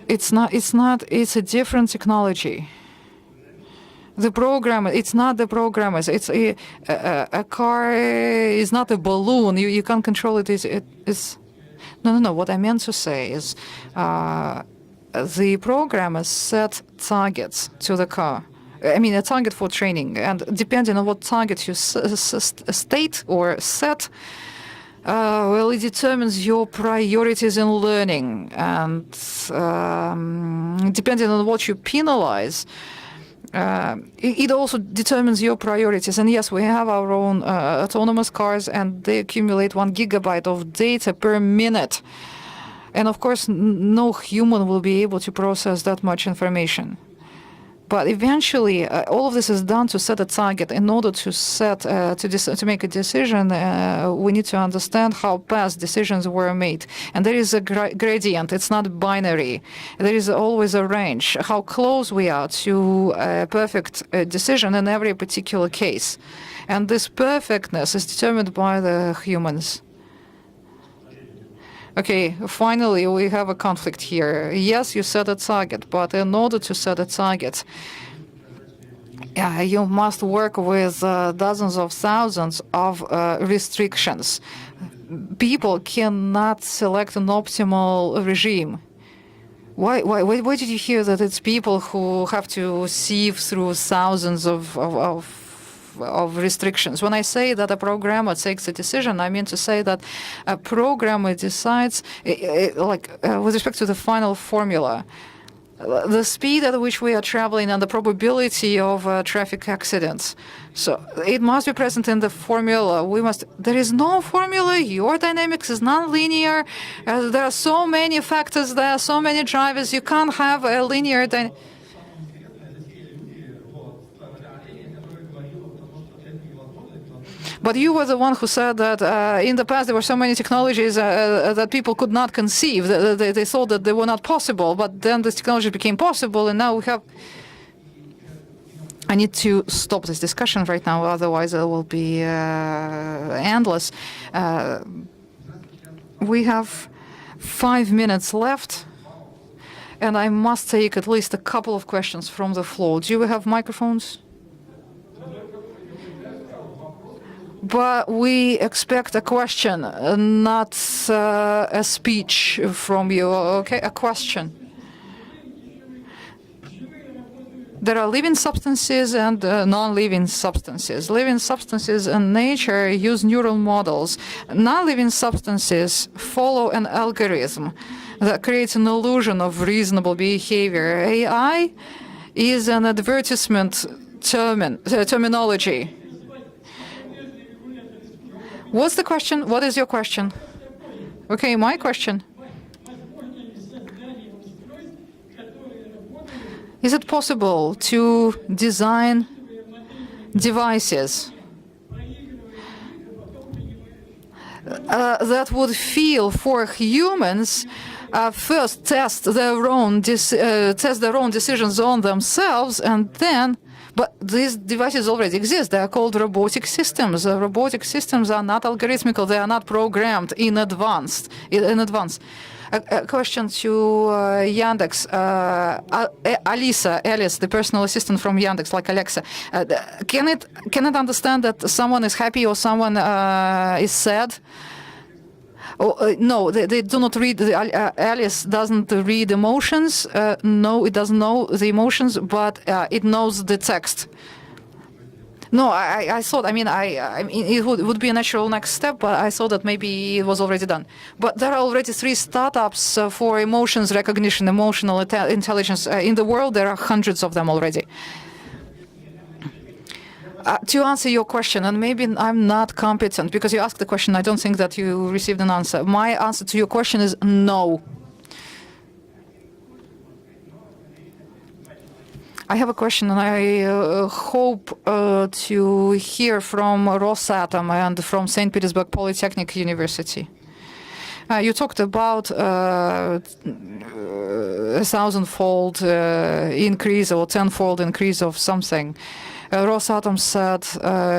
S2: It's a different technology. The programmer, it's not the programmers. It's a car is not a balloon. You can't control it. It's No. What I meant to say is the programmers set targets to the car. A target for training. And depending on what target you state or set, it determines your priorities in learning. And depending on what you penalize, it also determines your priorities. And yes, we have our own autonomous cars, and they accumulate 1 gigabyte of data per minute. And of course, no human will be able to process that much information. But eventually, all of this is done to set a target. In order to to make a decision, we need to understand how past decisions were made. And there is a gradient. It's not binary. There is always a range, how close we are to a perfect decision in every particular case. And this perfectness is determined by the humans. Okay, finally, we have a conflict here. Yes, you set a target, but in order to set a target, you must work with dozens of thousands of restrictions. People cannot select an optimal regime. Why did you hear that it's people who have to sieve through thousands of restrictions? When I say that a programmer takes a decision, I mean to say that a programmer decides, with respect to the final formula, the speed at which we are traveling and the probability of traffic accidents. So it must be present in the formula. There is no formula. Your dynamics is non-linear. There are so many factors. There are so many drivers. You can't have a linear dynamic. But you were the one who said that in the past there were so many technologies that people could not conceive. They thought that they were not possible, but then this technology became possible, and now we have... I need to stop this discussion right now, otherwise it will be endless. We have 5 minutes left, and I must take at least a couple of questions from the floor. Do we have microphones? But we expect a question, not a speech from you, okay? A question. There are living substances and non-living substances. Living substances in nature use neural models. Non-living substances follow an algorithm that creates an illusion of reasonable behavior. AI is an advertisement terminology. What's the question? What is your question? Okay, my question. Is it possible to design devices that would feel for humans, first test their own decisions on themselves, and then? But these devices already exist. They are called robotic systems. Robotic systems are not algorithmical. They are not programmed in advance. A question to Yandex. Alice, the personal assistant from Yandex, like Alexa. Can it understand that someone is happy or someone is sad? No, they do not read. Alice doesn't read emotions. No, it doesn't know the emotions, but it knows the text. No, I thought. I mean, it would be a natural next step, but I thought that maybe it was already done. But there are already 3 startups for emotions recognition, emotional intelligence in the world. There are hundreds of them already. To answer your question, and maybe I'm not competent because you asked the question, I don't think that you received an answer. My answer to your question is no. I have a question, and I hope to hear from Rosatom and from St. Petersburg Polytechnic University. You talked about 1,000-fold increase or 10-fold increase of something. Rosatom said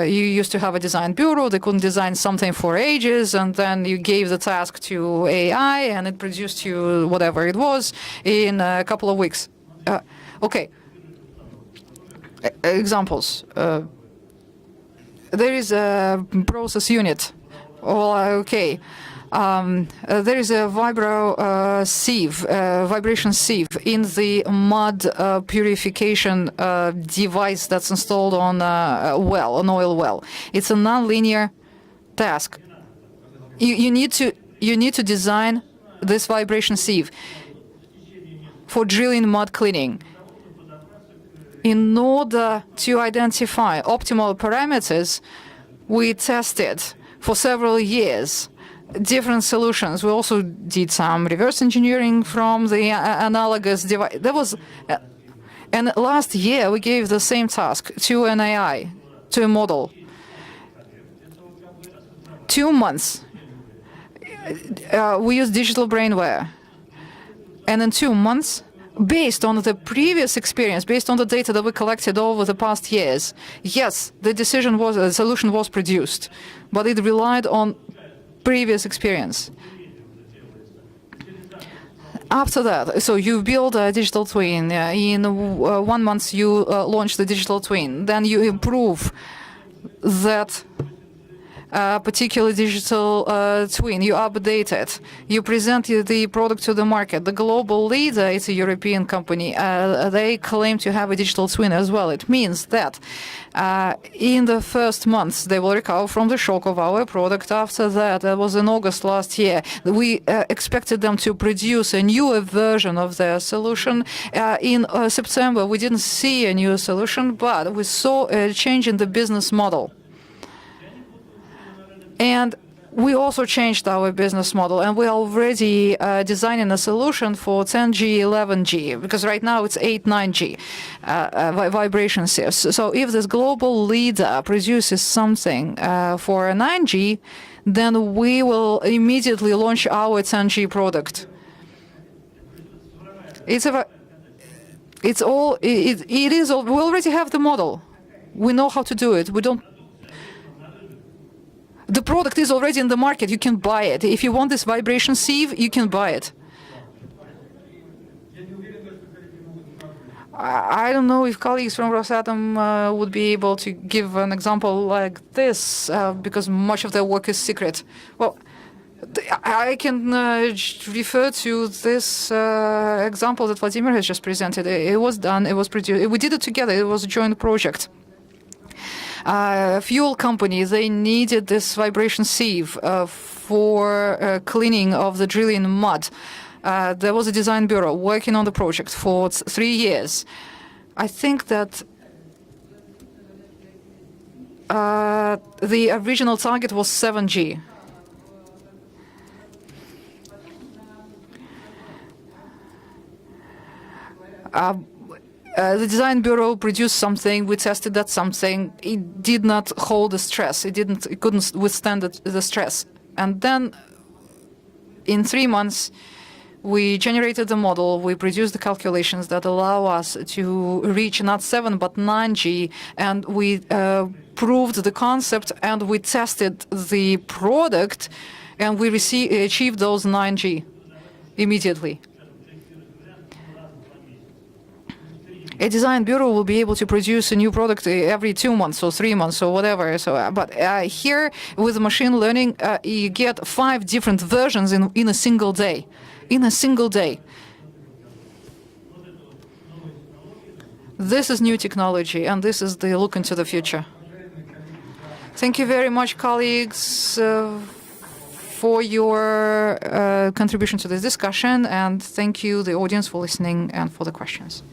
S2: you used to have a design bureau, they couldn't design something for ages, and then you gave the task to AI, and it produced you whatever it was in a couple of weeks. Okay. Examples. There is a process unit. Well, okay. There is a vibration sieve in the mud purification device that's installed on an oil well. It's a non-linear task. You need to design this vibration sieve for drilling mud cleaning. In order to identify optimal parameters, we tested for several years different solutions. We also did some reverse engineering from the analogous device. And last year we gave the same task to an AI, to a model. 2 months. We used digital brainware. And in 2 months, based on the previous experience, based on the data that we collected over the past years, yes, the solution was produced, but it relied on previous experience. After that, so you build a digital twin. In 1 month, you launch the digital twin. Then you improve that particular digital twin. You update it. You present the product to the market. The global leader, it's a European company. They claim to have a digital twin as well. It means that in the first months, they will recover from the shock of our product. After that, that was in August last year, we expected them to produce a newer version of their solution. In September, we didn't see a new solution, but we saw a change in the business model. And we also changed our business model, and we're already designing a solution for 10G, 11G, because right now it's 8, 9G vibration sieves. So if this global leader produces something for a 9G, then we will immediately launch our 10G product. We already have the model. We know how to do it. The product is already in the market. You can buy it. If you want this vibration sieve, you can buy it. I don't know if colleagues from Rosatom would be able to give an example like this, because much of their work is secret. Well, I can refer to this example that Vladimir has just presented. It was done, it was produced, we did it together, it was a joint project. Fuel company, they needed this vibration sieve for cleaning of the drilling mud. There was a design bureau working on the project for 3 years. I think that the original target was 7G. The design bureau produced something. We tested that something. It did not hold the stress. It couldn't withstand the stress. And then, in 3 months, we generated the model. We produced the calculations that allow us to reach not 7 but 9G, and we proved the concept and we tested the product, and we achieved those 9G immediately. A design bureau will be able to produce a new product every 2 months or 3 months or whatever. So, but here with machine learning, you get 5 different versions in a single day. In a single day. This is new technology, and this is the look into the future. Thank you very much, colleagues, for your contribution to this discussion, and thank you, the audience, for listening and for the questions.